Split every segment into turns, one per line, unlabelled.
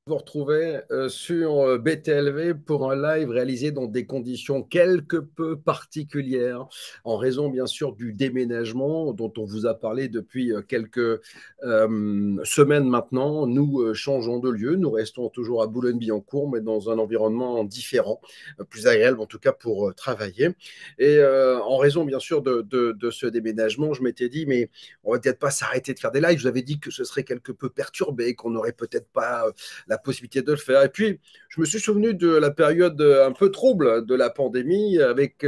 Vous retrouvez sur BTLV pour un live réalisé dans des conditions quelque peu particulières, en raison bien sûr du déménagement dont on vous a parlé depuis quelques semaines maintenant. Nous changeons de lieu, nous restons toujours à Boulogne-Billancourt, mais dans un environnement différent, plus agréable en tout cas pour travailler. Et en raison bien sûr de ce déménagement, je m'étais dit, mais on va peut-être pas s'arrêter de faire des lives. Je vous avais dit que ce serait quelque peu perturbé, qu'on n'aurait peut-être pas la possibilité de le faire. Et puis, je me suis souvenu de la période un peu trouble de la pandémie. Avec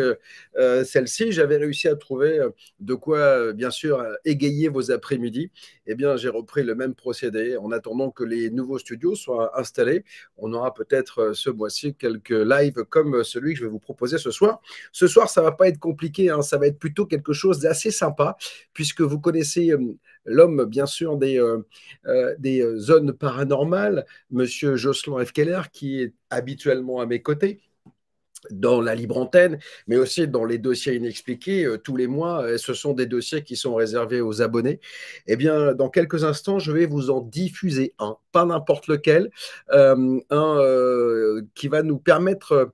celle-ci, j'avais réussi à trouver de quoi, bien sûr, égayer vos après-midi. Eh bien, j'ai repris le même procédé. En attendant que les nouveaux studios soient installés, on aura peut-être ce mois-ci quelques lives comme celui que je vais vous proposer ce soir. Ce soir, ça ne va pas être compliqué, hein. Ça va être plutôt quelque chose d'assez sympa, puisque vous connaissez l'homme, bien sûr, des zones paranormales, Monsieur Jocelyn F. Keller, qui est habituellement à mes côtés dans la libre antenne, mais aussi dans les dossiers inexpliqués. Tous les mois, ce sont des dossiers qui sont réservés aux abonnés. Eh bien, dans quelques instants, je vais vous en diffuser un, pas n'importe lequel, qui va nous permettre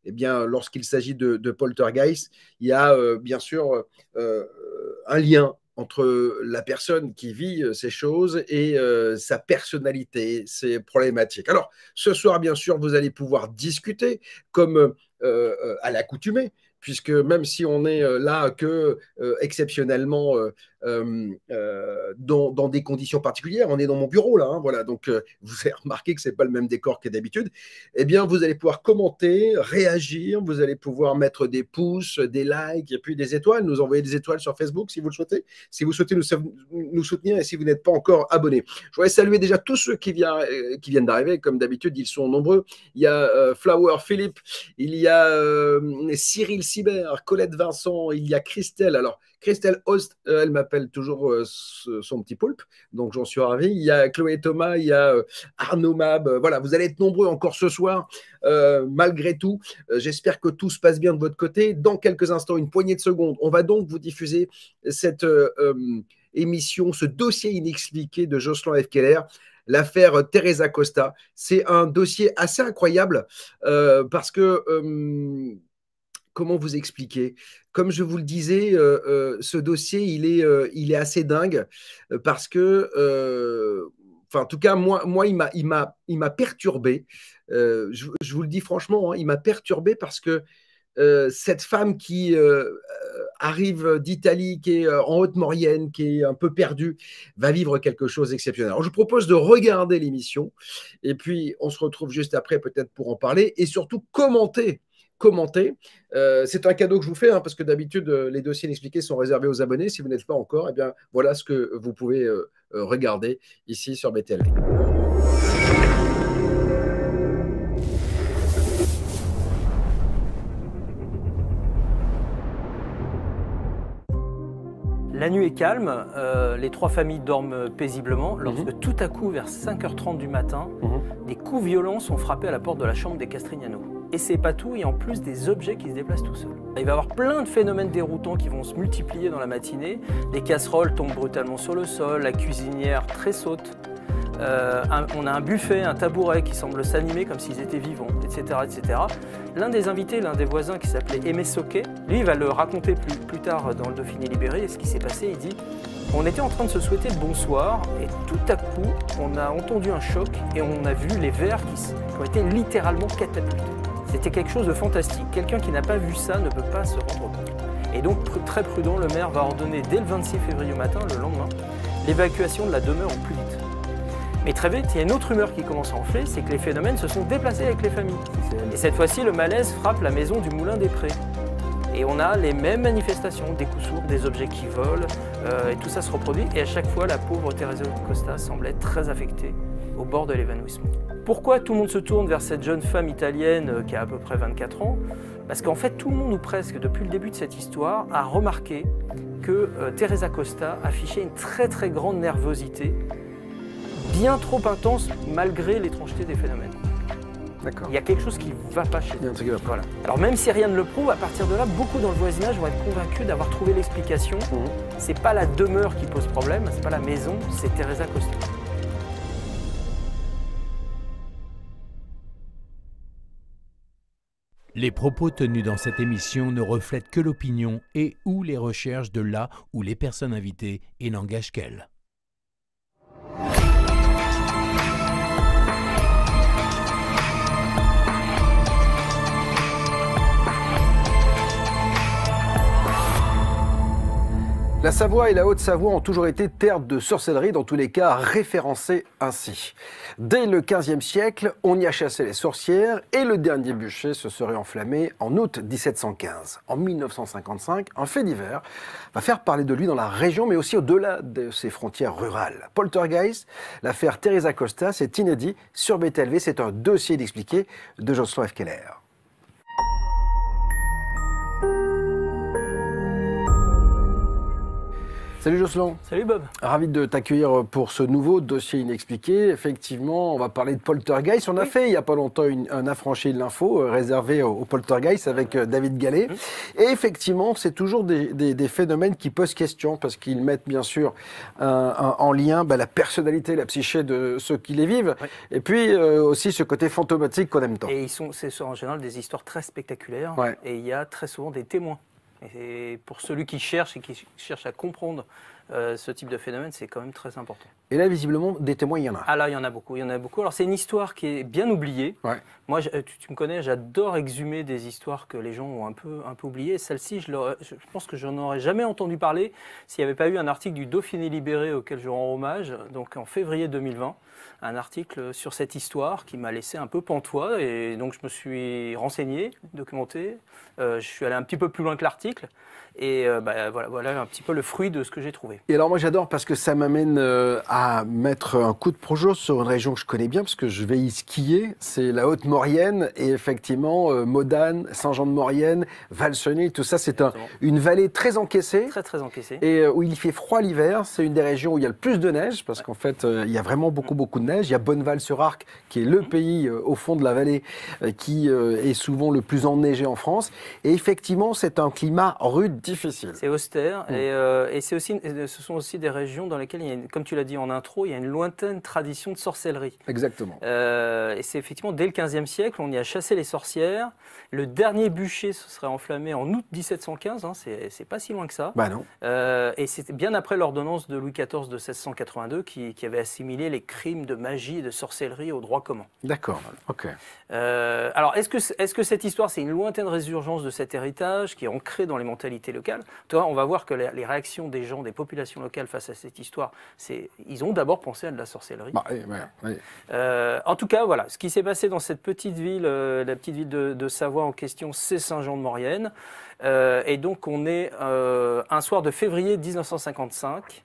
eh bien, lorsqu'il s'agit de poltergeist, il y a bien sûr un lien entre la personne qui vit ces choses et sa personnalité, ses problématiques. Alors, ce soir, bien sûr, vous allez pouvoir discuter comme à l'accoutumée, puisque même si on est là que exceptionnellement dans des conditions particulières, on est dans mon bureau là, hein, voilà, donc vous avez remarqué que c'est pas le même décor que d'habitude. Eh bien, vous allez pouvoir commenter, réagir, vous allez pouvoir mettre des pouces, des likes et puis des étoiles, nous envoyer des étoiles sur Facebook si vous le souhaitez, si vous souhaitez nous soutenir et si vous n'êtes pas encore abonné. Je voudrais saluer déjà tous ceux qui viennent d'arriver, comme d'habitude, ils sont nombreux. Il y a Flower Philippe, il y a Cyril Sibert, Colette Vincent, il y a Christelle. Alors, Christelle Host, elle m'appelle toujours son petit poulpe, donc j'en suis ravi. Il y a Chloé Thomas, il y a Arnaud Mab. Voilà, vous allez être nombreux encore ce soir, malgré tout. J'espère que tout se passe bien de votre côté. Dans quelques instants, une poignée de secondes, on va donc vous diffuser cette émission, ce dossier inexpliqué de Jocelyn F. Keller, l'affaire Teresa Costa. C'est un dossier assez incroyable parce que comment vous expliquer? Comme je vous le disais, ce dossier, il est assez dingue parce que, enfin, en tout cas, moi il m'a perturbé. Je vous le dis franchement, hein, il m'a perturbé parce que cette femme qui arrive d'Italie, qui est en Haute-Maurienne, qui est un peu perdue, va vivre quelque chose d'exceptionnel. Alors, je vous propose de regarder l'émission et puis on se retrouve juste après peut-être pour en parler et surtout commenter. C'est un cadeau que je vous fais, hein, parce que d'habitude, les dossiers inexpliqués sont réservés aux abonnés. Si vous n'êtes pas encore, eh bien, voilà ce que vous pouvez regarder ici sur BTLV.
La nuit est calme, les trois familles dorment paisiblement lorsque tout à coup, vers 5h30 du matin, des coups violents sont frappés à la porte de la chambre des Castrignano. Et c'est pas tout, il y a en plus des objets qui se déplacent tout seuls. Il va y avoir plein de phénomènes déroutants qui vont se multiplier dans la matinée. Les casseroles tombent brutalement sur le sol, la cuisinière tressaute. On a un buffet, un tabouret qui semble s'animer comme s'ils étaient vivants, etc. etc. L'un des invités, l'un des voisins qui s'appelait Aimé Soquet, lui il va le raconter plus tard dans le Dauphiné libéré. Et ce qui s'est passé, il dit: on était en train de se souhaiter le bonsoir et tout à coup on a entendu un choc et on a vu les verres qui ont été littéralement catapultés. C'était quelque chose de fantastique. Quelqu'un qui n'a pas vu ça ne peut pas se rendre compte. Et donc très prudent, le maire va ordonner dès le 26 février au matin, le lendemain, l'évacuation de la demeure au plus vite. Mais très vite, il y a une autre rumeur qui commence à enfler, c'est que les phénomènes se sont déplacés avec les familles. Et cette fois-ci, le malaise frappe la maison du Moulin des Prés. Et on a les mêmes manifestations, des coups sourds, des objets qui volent, et tout ça se reproduit. Et à chaque fois, la pauvre Teresa Costa semble être très affectée, au bord de l'évanouissement. Pourquoi tout le monde se tourne vers cette jeune femme italienne qui a à peu près 24 ans? Parce qu'en fait, tout le monde, ou presque, depuis le début de cette histoire, a remarqué que Teresa Costa affichait une très grande nervosité bien trop intense malgré l'étrangeté des phénomènes.
D'accord.
Il y a quelque chose qui ne va pas chez eux.
Voilà.
Alors même si rien ne le prouve, à partir de là, beaucoup dans le voisinage vont être convaincus d'avoir trouvé l'explication. C'est pas la demeure qui pose problème, c'est pas la maison, c'est Teresa Costa.
Les propos tenus dans cette émission ne reflètent que l'opinion et ou les recherches de la ou les personnes invitées et n'engagent qu'elles.
La Savoie et la Haute-Savoie ont toujours été terre de sorcellerie, dans tous les cas référencées ainsi. Dès le XVe siècle, on y a chassé les sorcières et le dernier bûcher se serait enflammé en août 1715. En 1955, un fait divers va faire parler de lui dans la région, mais aussi au-delà de ses frontières rurales. Poltergeist, l'affaire Teresa Costa, c'est inédit sur BTLV, c'est un dossier d'expliqué de Jocelyn F. Keller. Salut Jocelyn.
Salut Bob.
Ravi de t'accueillir pour ce nouveau dossier inexpliqué. Effectivement, on va parler de poltergeist. On a fait il n'y a pas longtemps un affranchi de l'info réservé au poltergeist avec David Gallet. Et effectivement, c'est toujours des phénomènes qui posent question parce qu'ils mettent bien sûr en lien la personnalité, la psyché de ceux qui les vivent. Et puis aussi ce côté fantomatique qu'on aime tant.
Et c'est en général des histoires très spectaculaires. Et il y a très souvent des témoins. Et pour celui qui cherche et qui cherche à comprendre ce type de phénomène, c'est quand même très important.
Et là, visiblement, des témoins, il y en a.
Ah là, il y en a beaucoup. Alors, c'est une histoire qui est bien oubliée. Moi, tu me connais, j'adore exhumer des histoires que les gens ont un peu oubliées. Celle-ci, je pense que je n'en aurais jamais entendu parler s'il n'y avait pas eu un article du Dauphiné Libéré auquel je rends hommage, donc en février 2020. Un article sur cette histoire qui m'a laissé un peu pantois. Et donc, je me suis renseigné, documenté. Je suis allé un petit peu plus loin que l'article. Et voilà un petit peu le fruit de ce que j'ai trouvé.
Et alors moi j'adore parce que ça m'amène à mettre un coup de projo sur une région que je connais bien parce que je vais y skier, c'est la Haute-Maurienne et effectivement Modane, Saint-Jean-de-Maurienne, Valsonnet, tout ça c'est une vallée très encaissée.
Très encaissée.
Et où il fait froid l'hiver, c'est une des régions où il y a le plus de neige parce qu'en fait il y a vraiment beaucoup de neige. Il y a Bonneval-sur-Arc qui est le pays au fond de la vallée qui est souvent le plus enneigé en France. Et effectivement c'est un climat rude, difficile.
C'est austère et ce sont aussi des régions dans lesquelles, comme tu l'as dit en intro, il y a une lointaine tradition de sorcellerie.
Exactement.
Et c'est effectivement dès le XVe siècle, on y a chassé les sorcières. Le dernier bûcher se serait enflammé en août 1715, c'est pas si loin que ça.
Bah non.
Et c'était bien après l'ordonnance de Louis XIV de 1682 qui avait assimilé les crimes de magie et de sorcellerie au droit commun.
D'accord, ok.
Alors est-ce que cette histoire, c'est une lointaine résurgence de cet héritage qui est ancré dans les mentalités locales? On va voir que les réactions des gens, des populations locales face à cette histoire, ils ont d'abord pensé à de la sorcellerie. En tout cas, voilà, ce qui s'est passé dans cette petite ville, la petite ville de Savoie en question, c'est Saint-Jean-de-Maurienne. Et donc on est un soir de février 1955.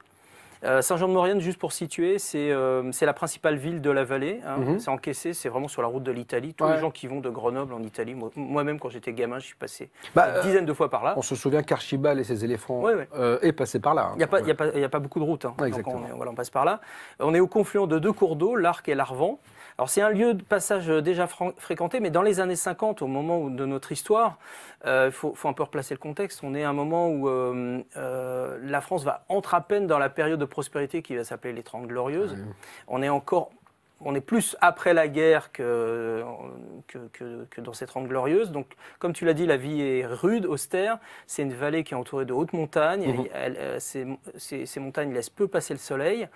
Saint-Jean-de-Maurienne, juste pour situer, c'est la principale ville de la vallée. C'est encaissé, c'est vraiment sur la route de l'Italie. Tous les gens qui vont de Grenoble en Italie, moi-même quand j'étais gamin, je suis passé une dizaine de fois par là.
On se souvient qu'Archibald et ses éléphants est passé par là.
Il n'y a pas beaucoup de routes. Donc on passe par là. On est au confluent de deux cours d'eau, l'Arc et l'Arvan. Alors c'est un lieu de passage déjà fréquenté, mais dans les années 50, au moment de notre histoire, il faut un peu replacer le contexte. On est à un moment où la France va entrer à peine dans la période de prospérité qui va s'appeler les 30 Glorieuses. On est plus après la guerre que dans ces 30 Glorieuses. Donc, comme tu l'as dit, la vie est rude, austère. C'est une vallée qui est entourée de hautes montagnes. Ces montagnes laissent peu passer le soleil.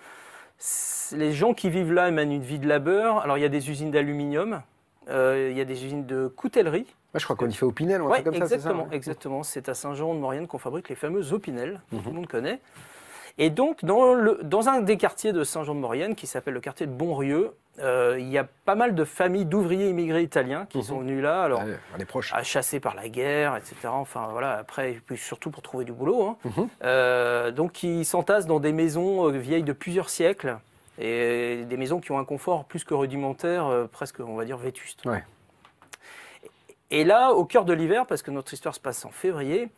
Les gens qui vivent là mènent une vie de labeur. Alors, il y a des usines d'aluminium, il y a des usines de coutellerie.
Je crois qu'on y fait Opinel ou un truc comme ça, c'est ça ?
Exactement. C'est à Saint-Jean-de-Maurienne qu'on fabrique les fameuses Opinel, que tout le monde connaît. Et donc, dans un des quartiers de Saint-Jean-de-Maurienne, qui s'appelle le quartier de Bonrieux, il y a pas mal de familles d'ouvriers immigrés italiens qui sont venus là, chassés par la guerre, etc. Enfin, voilà, après, et puis surtout pour trouver du boulot. Donc, ils s'entassent dans des maisons vieilles de plusieurs siècles, et des maisons qui ont un confort plus que rudimentaire, presque, on va dire, vétuste. Et là, au cœur de l'hiver, parce que notre histoire se passe en février,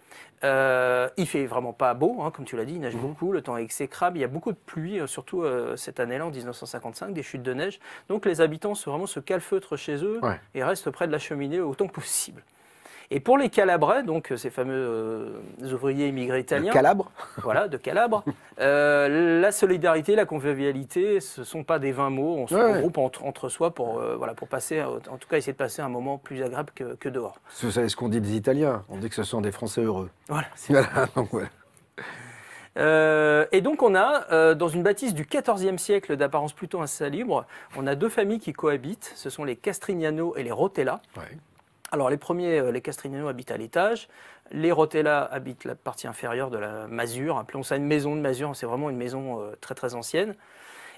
il fait vraiment pas beau, hein, comme tu l'as dit, il neige beaucoup, le temps est exécrable, il y a beaucoup de pluie, surtout cette année-là, en 1955, des chutes de neige. Donc les habitants se calfeutrent chez eux et restent près de la cheminée autant que possible. Et pour les Calabrais, donc ces fameux ouvriers immigrés italiens,
de Calabre,
voilà, de Calabre, la solidarité, la convivialité, ce ne sont pas des vains mots. On se regroupe entre soi pour passer, en tout cas essayer de passer un moment plus agréable que dehors.
Vous savez ce qu'on dit des Italiens? On dit que ce sont des Français heureux.
Voilà.
Donc, ouais.
Et donc on a, dans une bâtisse du XIVe siècle d'apparence plutôt insalubre, on a deux familles qui cohabitent. Ce sont les Castrignano et les Rotella. Ouais. Alors les premiers, les Castrignano habitent à l'étage, les Rotella habitent la partie inférieure de la masure, appelons ça une maison de masure, c'est vraiment une maison très très ancienne.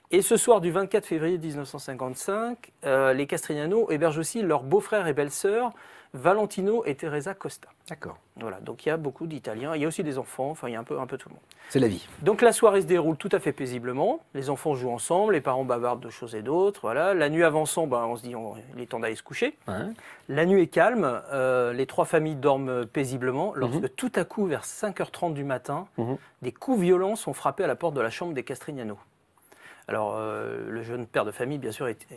Et ce soir du 24 février 1955, les Castrignano hébergent aussi leurs beaux-frères et belles-sœurs, Valentino et Teresa Costa.
D'accord.
Voilà, donc il y a beaucoup d'Italiens, il y a aussi des enfants, enfin il y a un peu tout le monde.
C'est la vie.
Donc la soirée se déroule tout à fait paisiblement, les enfants jouent ensemble, les parents bavardent de choses et d'autres, voilà. La nuit avançant, on se dit il est temps d'aller se coucher. Ouais. La nuit est calme, les trois familles dorment paisiblement, lorsque tout à coup, vers 5h30 du matin, des coups violents sont frappés à la porte de la chambre des Castrignano. Alors, le jeune père de famille, bien sûr, est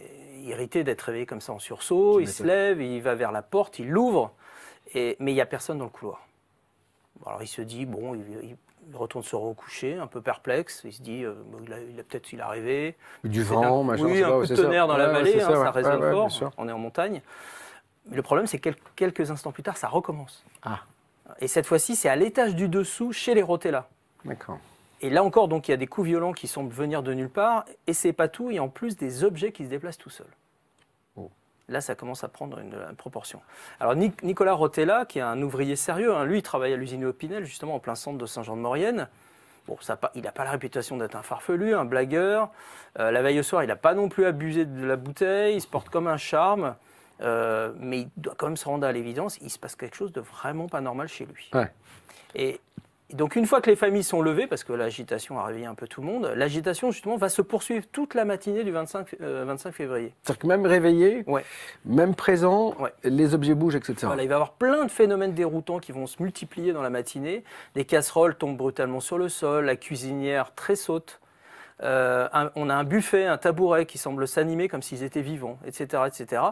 irrité d'être réveillé comme ça en sursaut. Il se lève, il va vers la porte, il l'ouvre, mais il n'y a personne dans le couloir. Alors, il se dit, bon, il retourne se recoucher, un peu perplexe. Il se dit, il a rêvé.
Du vent, machin.
Oui, un peu de tonnerre dans la vallée, ça résonne fort. On est en montagne. Mais le problème, c'est que quelques instants plus tard, ça recommence. Ah. Et cette fois-ci, c'est à l'étage du dessous, chez les Rotella.
D'accord.
Et là encore, donc, il y a des coups violents qui semblent venir de nulle part, et c'est pas tout, il y a en plus des objets qui se déplacent tout seuls. Oh. Là, ça commence à prendre une proportion. Alors, Nicolas Rotella, qui est un ouvrier sérieux, lui, il travaille à l'usine Opinel, justement, en plein centre de Saint-Jean-de-Maurienne. Bon, il n'a pas la réputation d'être un farfelu, un blagueur. La veille au soir, il n'a pas non plus abusé de la bouteille, il se porte comme un charme, mais il doit quand même se rendre à l'évidence, il se passe quelque chose de vraiment pas normal chez lui. Ouais. Et donc une fois que les familles sont levées, parce que l'agitation a réveillé un peu tout le monde, l'agitation justement va se poursuivre toute la matinée du 25 février.
C'est-à-dire que même réveillé, même présent, les objets bougent, etc.
Voilà, il va y avoir plein de phénomènes déroutants qui vont se multiplier dans la matinée. Des casseroles tombent brutalement sur le sol, la cuisinière tressaute. On a un buffet, un tabouret qui semble s'animer comme s'ils étaient vivants, etc., etc.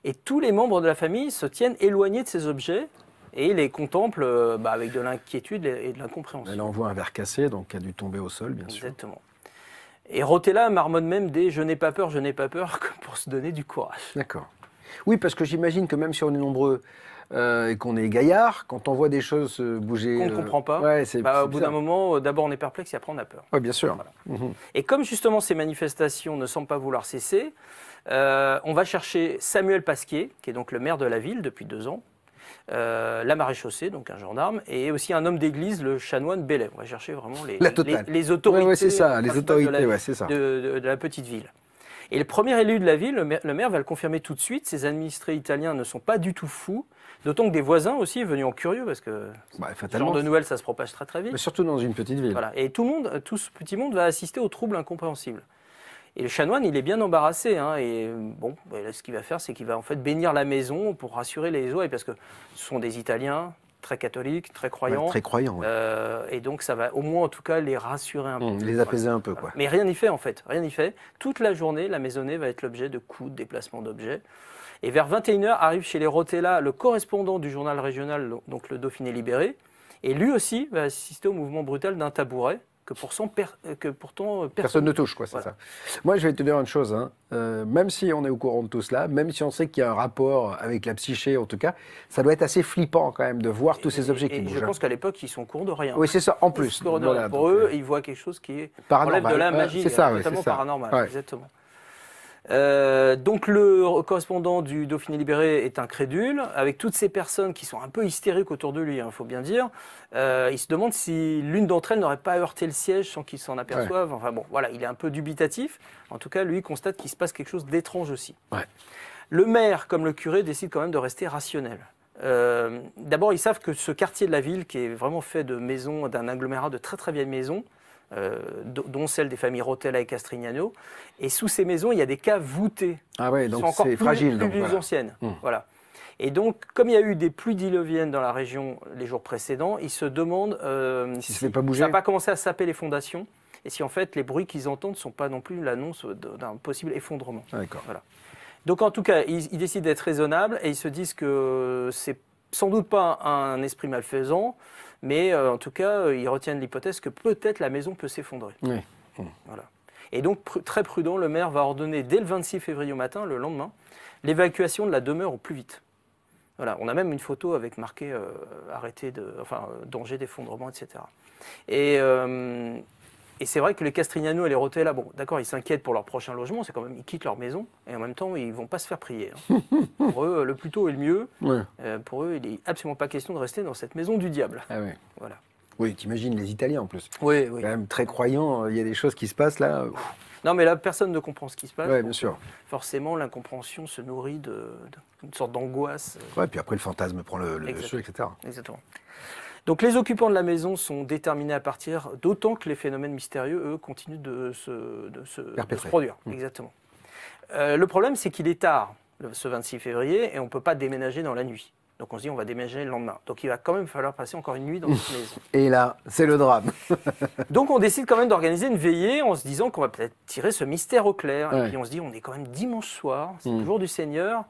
Et tous les membres de la famille se tiennent éloignés de ces objets et les contemplent avec de l'inquiétude et de l'incompréhension.
Elle envoie un verre cassé, donc qui a dû tomber au sol, bien sûr.
Exactement. Et Rotella marmonne même des « je n'ai pas peur » pour se donner du courage.
D'accord. Oui, parce que j'imagine que même si on est nombreux et qu'on est gaillard, quand on voit des choses bouger...
Qu'on ne comprend pas, au bout d'un moment, d'abord on est perplexe et après on a peur.
Oui, bien sûr.
Voilà. Et comme justement ces manifestations ne semblent pas vouloir cesser, on va chercher Samuel Pasquier, qui est donc le maire de la ville depuis 2 ans, la maréchaussée, donc un gendarme, et aussi un homme d'église, le chanoine Bellet. On va chercher vraiment les autorités,
c'est ça, les autorités
de la petite ville. Et le premier élu de la ville, le maire va le confirmer tout de suite, ces administrés italiens ne sont pas du tout fous, d'autant que des voisins aussi, venus en curieux, parce que ce genre de nouvelles, ça se propage très très vite.
Mais surtout dans une petite ville.
Voilà. Et tout ce petit monde va assister aux troubles incompréhensibles. Et le chanoine, il est bien embarrassé. Et bon, là, ce qu'il va faire, c'est qu'il va en fait bénir la maison pour rassurer les oreilles, parce que ce sont des Italiens très catholiques, très croyants.
Ouais, très croyants. Ouais.
Et donc, ça va au moins, en tout cas, les rassurer un peu.
Les apaiser un peu, quoi.
Mais rien n'y fait, en fait. Rien n'y fait. Toute la journée, la maisonnée va être l'objet de coups, de déplacements d'objets. Et vers 21h, arrive chez les Rotella le correspondant du journal régional, donc le Dauphiné Libéré. Et lui aussi va assister au mouvement brutal d'un tabouret que pourtant
personne ne touche, quoi, c'est ça. Moi, je vais te dire une chose, même si on est au courant de tout cela, même si on sait qu'il y a un rapport avec la psyché, en tout cas, ça doit être assez flippant quand même de voir tous ces objets qui bougent.
Je pense qu'à l'époque, ils sont au courant de rien.
Oui, c'est ça, en plus.
Voilà, pour eux, ils voient quelque chose qui est relève de la magie, notamment paranormal. Exactement. Donc le correspondant du Dauphiné Libéré est incrédule, avec toutes ces personnes qui sont un peu hystériques autour de lui, il faut bien dire. Il se demande si l'une d'entre elles n'aurait pas heurté le siège sans qu'il s'en aperçoive. Enfin bon, voilà, il est un peu dubitatif. En tout cas, lui constate qu'il se passe quelque chose d'étrange aussi. Ouais. Le maire, comme le curé, décide quand même de rester rationnel. D'abord, ils savent que ce quartier de la ville, qui est vraiment fait de maisons, d'un agglomérat de très très vieilles maisons, dont celle des familles Rotella et Castrignano. Et sous ces maisons, il y a des caves voûtées.
Ah ouais, donc c'est fragile.
Plus anciennes. Voilà. Et donc, comme il y a eu des pluies diluviennes dans la région les jours précédents, ils se demandent
si ça n'a
pas commencé à saper les fondations et si en fait les bruits qu'ils entendent ne sont pas non plus l'annonce d'un possible effondrement.
D'accord.
Voilà. Donc en tout cas, ils décident d'être raisonnables et ils se disent que c'est sans doute pas un esprit malfaisant, mais en tout cas, ils retiennent l'hypothèse que peut-être la maison peut s'effondrer.
Oui.
Voilà. Et donc, très prudent, le maire va ordonner dès le 26 février au matin, le lendemain, l'évacuation de la demeure au plus vite. Voilà. On a même une photo avec marqué danger d'effondrement, etc. Et c'est vrai que les Castrignano et les Rotella, bon, d'accord, ils s'inquiètent pour leur prochain logement, c'est quand même, ils quittent leur maison, et en même temps, ils ne vont pas se faire prier. Hein. Pour eux, le plus tôt est le mieux.
Ouais.
Pour eux, il n'est absolument pas question de rester dans cette maison du diable.
Ah oui.
Voilà.
Oui, t'imagines les Italiens en plus.
Oui.
Quand même très croyants, il y a des choses qui se passent là.
Non, mais là, personne ne comprend ce qui se passe.
Oui, bien sûr.
Forcément, l'incompréhension se nourrit d'une sorte d'angoisse.
Ouais, puis après, le fantasme prend le dessus, etc.
Exactement. Donc les occupants de la maison sont déterminés à partir, d'autant que les phénomènes mystérieux, eux, continuent de se produire. Exactement. Le problème, c'est qu'il est tard, ce 26 février, et on ne peut pas déménager dans la nuit. Donc on se dit, on va déménager le lendemain. Donc il va quand même falloir passer encore une nuit dans cette maison.
Et là, c'est le drame.
Donc on décide quand même d'organiser une veillée en se disant qu'on va peut-être tirer ce mystère au clair. Ouais. Et puis on se dit, on est quand même dimanche soir, c'est le jour du Seigneur.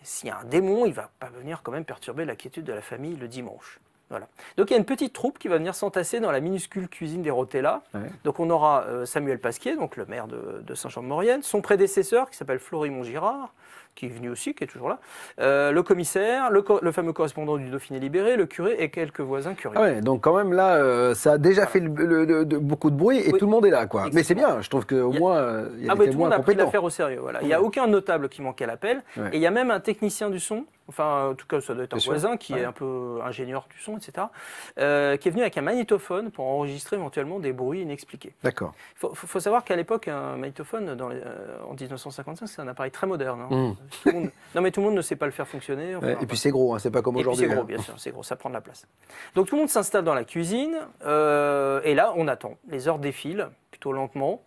S'il y a un démon, il ne va pas venir quand même perturber la quiétude de la famille le dimanche. Voilà. Donc il y a une petite troupe qui va venir s'entasser dans la minuscule cuisine des Rotella. Ouais. Donc on aura Samuel Pasquier, donc le maire de Saint-Jean-de-Maurienne, son prédécesseur qui s'appelle Florimond Girard, qui est venu aussi, qui est toujours là, le commissaire, le fameux correspondant du Dauphiné libéré, le curé et quelques voisins curieux.
Ah ouais, donc quand même là, ça a déjà fait beaucoup de bruit et tout le monde est là, quoi. Mais c'est bien, je trouve qu'au moins, il y a des témoins compétents.
Tout le monde a pris l'affaire au sérieux. Voilà. Il n'y a aucun notable qui manquait à l'appel. Ouais. Et il y a même un technicien du son, enfin en tout cas ça doit être un voisin qui est un peu ingénieur du son, etc., qui est venu avec un magnétophone pour enregistrer éventuellement des bruits inexpliqués.
D'accord.
Il faut savoir qu'à l'époque, un magnétophone, en 1955, c'est un appareil très moderne. Hein. Non mais tout le monde ne sait pas le faire fonctionner. Enfin,
et puis c'est gros, hein, c'est pas comme aujourd'hui.
C'est gros, bien sûr, c'est gros, ça prend de la place. Donc tout le monde s'installe dans la cuisine, et là on attend. Les heures défilent, plutôt lentement.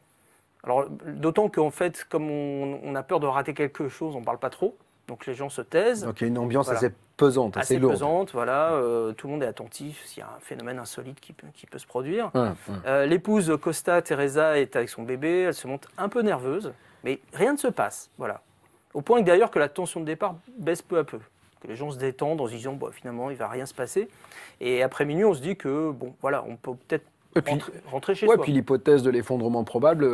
Alors d'autant qu'en fait, comme on a peur de rater quelque chose, on ne parle pas trop. Donc les gens se taisent.
Donc il y a une ambiance assez pesante, assez lourde.
Pesante, voilà. Tout le monde est attentif s'il y a un phénomène insolite qui peut se produire. L'épouse Costa, Teresa, est avec son bébé. Elle se montre un peu nerveuse, mais rien ne se passe. Voilà. Au point que d'ailleurs que la tension de départ baisse peu à peu. Que les gens se détendent en se disant finalement il ne va rien se passer. Et après minuit, on se dit que bon, voilà, on peut peut-être rentrer chez soi.
Puis l'hypothèse de l'effondrement probable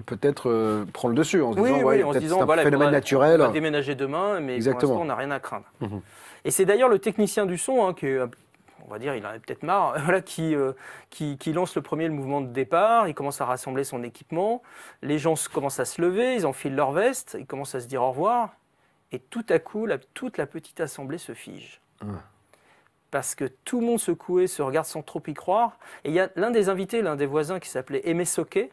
peut-être prend le dessus en se disant,
en se disant
c'est un phénomène naturel.
On va déménager demain, mais pour l'instant on n'a rien à craindre. Et c'est d'ailleurs le technicien du son qui est, on va dire, il en a peut-être marre, qui lance le mouvement de départ. Il commence à rassembler son équipement. Les gens commencent à se lever, ils enfilent leur veste, ils commencent à se dire au revoir. Et tout à coup, toute la petite assemblée se fige. Parce que tout le monde secoué se regarde sans trop y croire. Et il y a l'un des invités, l'un des voisins qui s'appelait Aimé Soquet.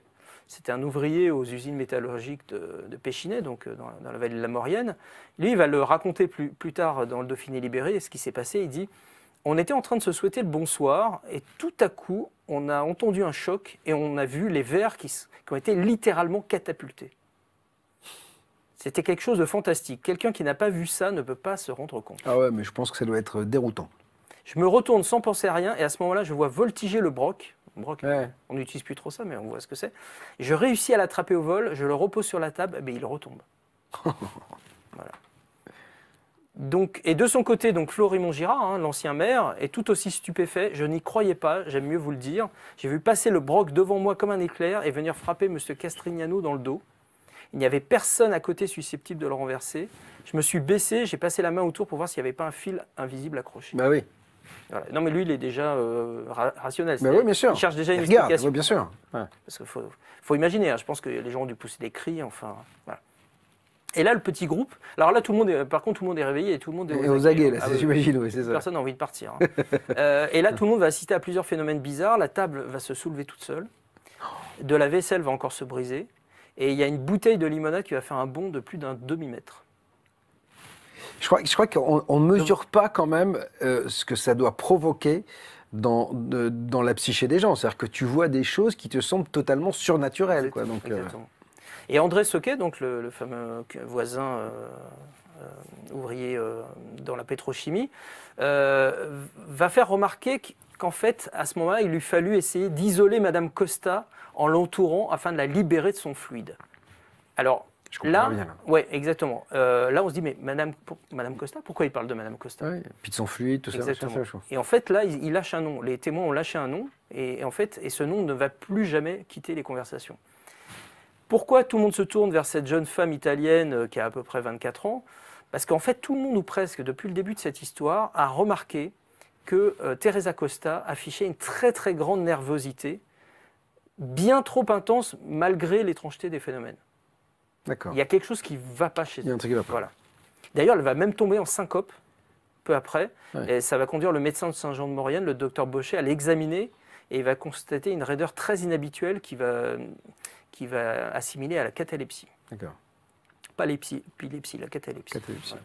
C'était un ouvrier aux usines métallurgiques de Péchinet, donc dans la vallée de la Maurienne. Lui, il va le raconter plus tard dans le Dauphiné libéré. Et ce qui s'est passé, il dit « On était en train de se souhaiter le bonsoir et tout à coup, on a entendu un choc et on a vu les verres qui ont été littéralement catapultés. » C'était quelque chose de fantastique. Quelqu'un qui n'a pas vu ça ne peut pas se rendre compte.
Ah ouais, mais je pense que ça doit être déroutant.
Je me retourne sans penser à rien et à ce moment-là, je vois voltiger le broc. On n'utilise plus trop ça, mais on voit ce que c'est. Je réussis à l'attraper au vol, je le repose sur la table, mais il retombe. Voilà. Donc, et de son côté, donc Florimond Girard, l'ancien maire, est tout aussi stupéfait. Je n'y croyais pas, j'aime mieux vous le dire. J'ai vu passer le broc devant moi comme un éclair et venir frapper M. Castrignano dans le dos. Il n'y avait personne à côté susceptible de le renverser. Je me suis baissé, j'ai passé la main autour pour voir s'il n'y avait pas un fil invisible accroché.
Bah oui.
Voilà. Non, mais lui, il est déjà rationnel.
Mais oui, bien sûr.
Il cherche déjà une explication.
Oui, bien sûr. Ouais.
Parce qu'il faut imaginer, je pense que les gens ont dû pousser des cris, enfin, voilà. Et là, le petit groupe, alors là, par contre, tout le monde est réveillé et tout le monde est
aux aguets, là, j'imagine, oui, c'est ça.
Personne n'a envie de partir. Et là, tout le monde va assister à plusieurs phénomènes bizarres. La table va se soulever toute seule. De la vaisselle va encore se briser. Et il y a une bouteille de limonade qui va faire un bond de plus d'un demi-mètre.
Je crois qu'on ne mesure pas quand même ce que ça doit provoquer dans la psyché des gens. C'est-à-dire que tu vois des choses qui te semblent totalement surnaturelles. Quoi. Donc,
exactement. Et André Soquet, donc le fameux voisin ouvrier dans la pétrochimie, va faire remarquer qu'en fait, à ce moment-là, il lui fallut essayer d'isoler Madame Costa en l'entourant afin de la libérer de son fluide. Alors, là, ouais, exactement. Là, on se dit, mais Madame Costa, pourquoi il parle de Madame Costa?
Ouais, puis de son fluide, tout
exactement.
Ça.
Et en fait, là, il lâche un nom. Les témoins ont lâché un nom, et en fait, ce nom ne va plus jamais quitter les conversations. Pourquoi tout le monde se tourne vers cette jeune femme italienne qui a à peu près 24 ans? Parce qu'en fait, tout le monde, ou presque, depuis le début de cette histoire, a remarqué que Teresa Costa affichait une très très grande nervosité, bien trop intense malgré l'étrangeté des phénomènes.
D'accord.
Il y a quelque chose qui ne va pas chez elle.
Il y a un truc qui va pas.
Voilà. D'ailleurs, elle va même tomber en syncope peu après,
ouais.
Et ça va conduire le médecin de Saint-Jean-de-Maurienne, le docteur Baucher, à l'examiner, et il va constater une raideur très inhabituelle qui va assimiler à la catalepsie.
D'accord.
Pas l'épilepsie, la catalepsie.
Catalepsie.
Ouais.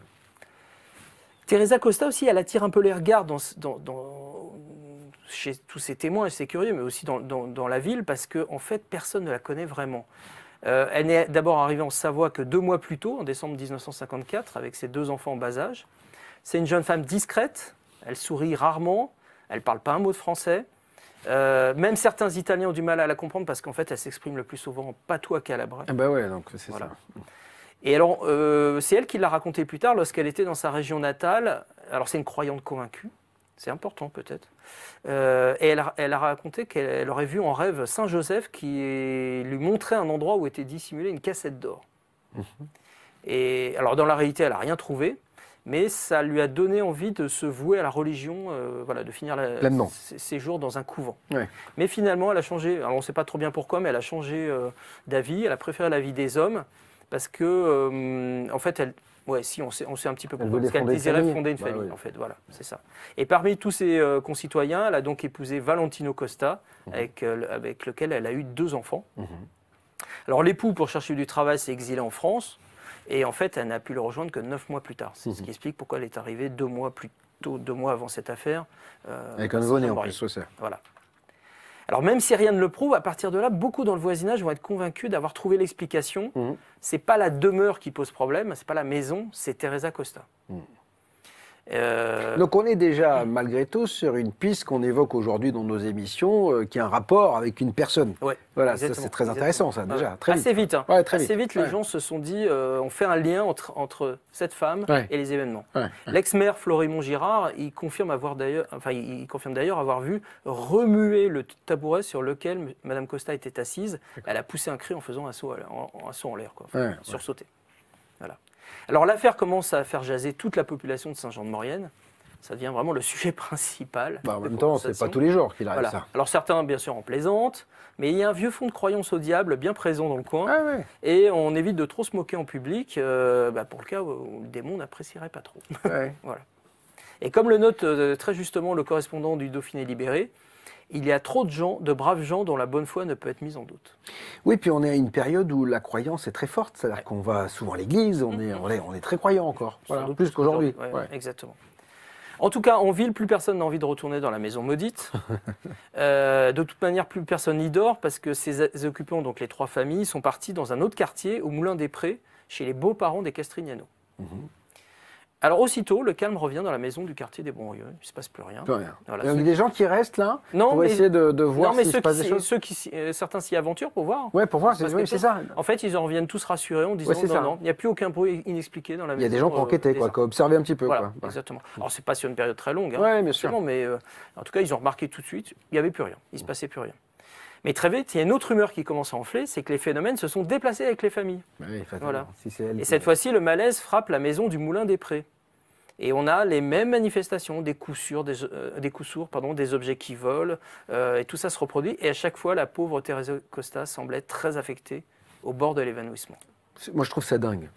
Teresa Costa aussi, elle attire un peu les regards chez tous ses témoins et ses curieux, mais aussi dans la ville, parce qu'en fait, personne ne la connaît vraiment. Elle n'est d'abord arrivée en Savoie que 2 mois plus tôt, en décembre 1954, avec ses 2 enfants en bas âge. C'est une jeune femme discrète, elle sourit rarement, elle ne parle pas un mot de français. Même certains Italiens ont du mal à la comprendre parce qu'en fait, elle s'exprime le plus souvent en patois calabrais.
Ah bah ouais, donc c'est
voilà.
ça.
Et alors, c'est elle qui l'a raconté plus tard lorsqu'elle était dans sa région natale. Alors, c'est une croyante convaincue, c'est important peut-être. Et elle a raconté qu'elle aurait vu en rêve Saint Joseph qui lui montrait un endroit où était dissimulée une cassette d'or. Et alors, dans la réalité, elle n'a rien trouvé. Mais ça lui a donné envie de se vouer à la religion, voilà, de finir ses jours dans un couvent. Ouais. Mais finalement, elle a changé, alors on ne sait pas trop bien pourquoi, mais elle a changé d'avis, elle a préféré la vie des hommes, parce que, en fait, on sait un petit peu pourquoi, parce qu'elle désirait fonder une famille, en fait, voilà, c'est ça. Et parmi tous ses concitoyens, elle a donc épousé Valentino Costa, avec lequel elle a eu 2 enfants. Alors l'époux, pour chercher du travail, s'est exilé en France. Et en fait, elle n'a pu le rejoindre que 9 mois plus tard. C'est ce qui explique pourquoi elle est arrivée 2 mois plus tôt, 2 mois avant cette affaire.
Avec un nouveau-né en plus, c'est.
Voilà. Alors même si rien ne le prouve, à partir de là, beaucoup dans le voisinage vont être convaincus d'avoir trouvé l'explication. C'est pas la demeure qui pose problème, c'est pas la maison, c'est Teresa Costa.
Donc on est déjà, malgré tout, sur une piste qu'on évoque aujourd'hui dans nos émissions, qui a un rapport avec une personne.
Ouais,
voilà, ça c'est très intéressant, ça, déjà. Très
assez vite. Hein.
Ouais, très
assez vite, les gens se sont dit, on fait un lien entre cette femme et les événements. L'ex-maire Florimond Girard, il confirme d'ailleurs avoir vu remuer le tabouret sur lequel Madame Costa était assise. Elle a poussé un cri en faisant un saut en l'air, quoi, sursauter. Voilà. Alors l'affaire commence à faire jaser toute la population de Saint-Jean-de-Maurienne. Ça devient vraiment le sujet principal.
En même temps, c'est pas tous les jours qu'il arrive ça.
Alors certains, bien sûr, en plaisantent, mais il y a un vieux fond de croyance au diable bien présent dans le coin. Et on évite de trop se moquer en public, pour le cas où le démon n'apprécierait pas trop. Voilà. Et comme le note très justement le correspondant du Dauphiné libéré, il y a trop de braves gens dont la bonne foi ne peut être mise en doute.
Oui, puis on est à une période où la croyance est très forte. C'est-à-dire qu'on va souvent à l'église, on est très croyant encore. Voilà, plus qu'aujourd'hui.
Exactement. En tout cas, en ville, plus personne n'a envie de retourner dans la maison maudite. De toute manière, plus personne n'y dort parce que ses occupants, donc les 3 familles, sont partis dans un autre quartier, au Moulin des Prés, chez les beaux-parents des Castrignano. Alors aussitôt, le calme revient dans la maison du quartier des Bonrieux. Il ne se passe plus rien.
Voilà, il y a des gens qui restent là pour essayer de voir s'il se passe des choses.
Certains s'y aventurent pour voir.
Oui, pour voir, c'est ça.
En fait, ils en reviennent tous rassurés en disant non, il n'y a plus aucun bruit inexpliqué dans la maison.
Il y a des gens qui enquêtaient, qui observaient un petit peu.
Voilà, exactement. Alors c'est pas sur une période très longue,
oui, bien sûr.
Mais en tout cas, ils ont remarqué tout de suite, il n'y avait plus rien, il ne se passait plus rien. Mais très vite, il y a une autre rumeur qui commence à enfler, c'est que les phénomènes se sont déplacés avec les familles.
Oui,
voilà. Et cette fois-ci, le malaise frappe la maison du Moulin des Prés. Et on a les mêmes manifestations, des coups sourds, des objets qui volent, et tout ça se reproduit. Et à chaque fois, la pauvre Teresa Costa semble être très affectée, au bord de l'évanouissement.
Moi, je trouve ça dingue.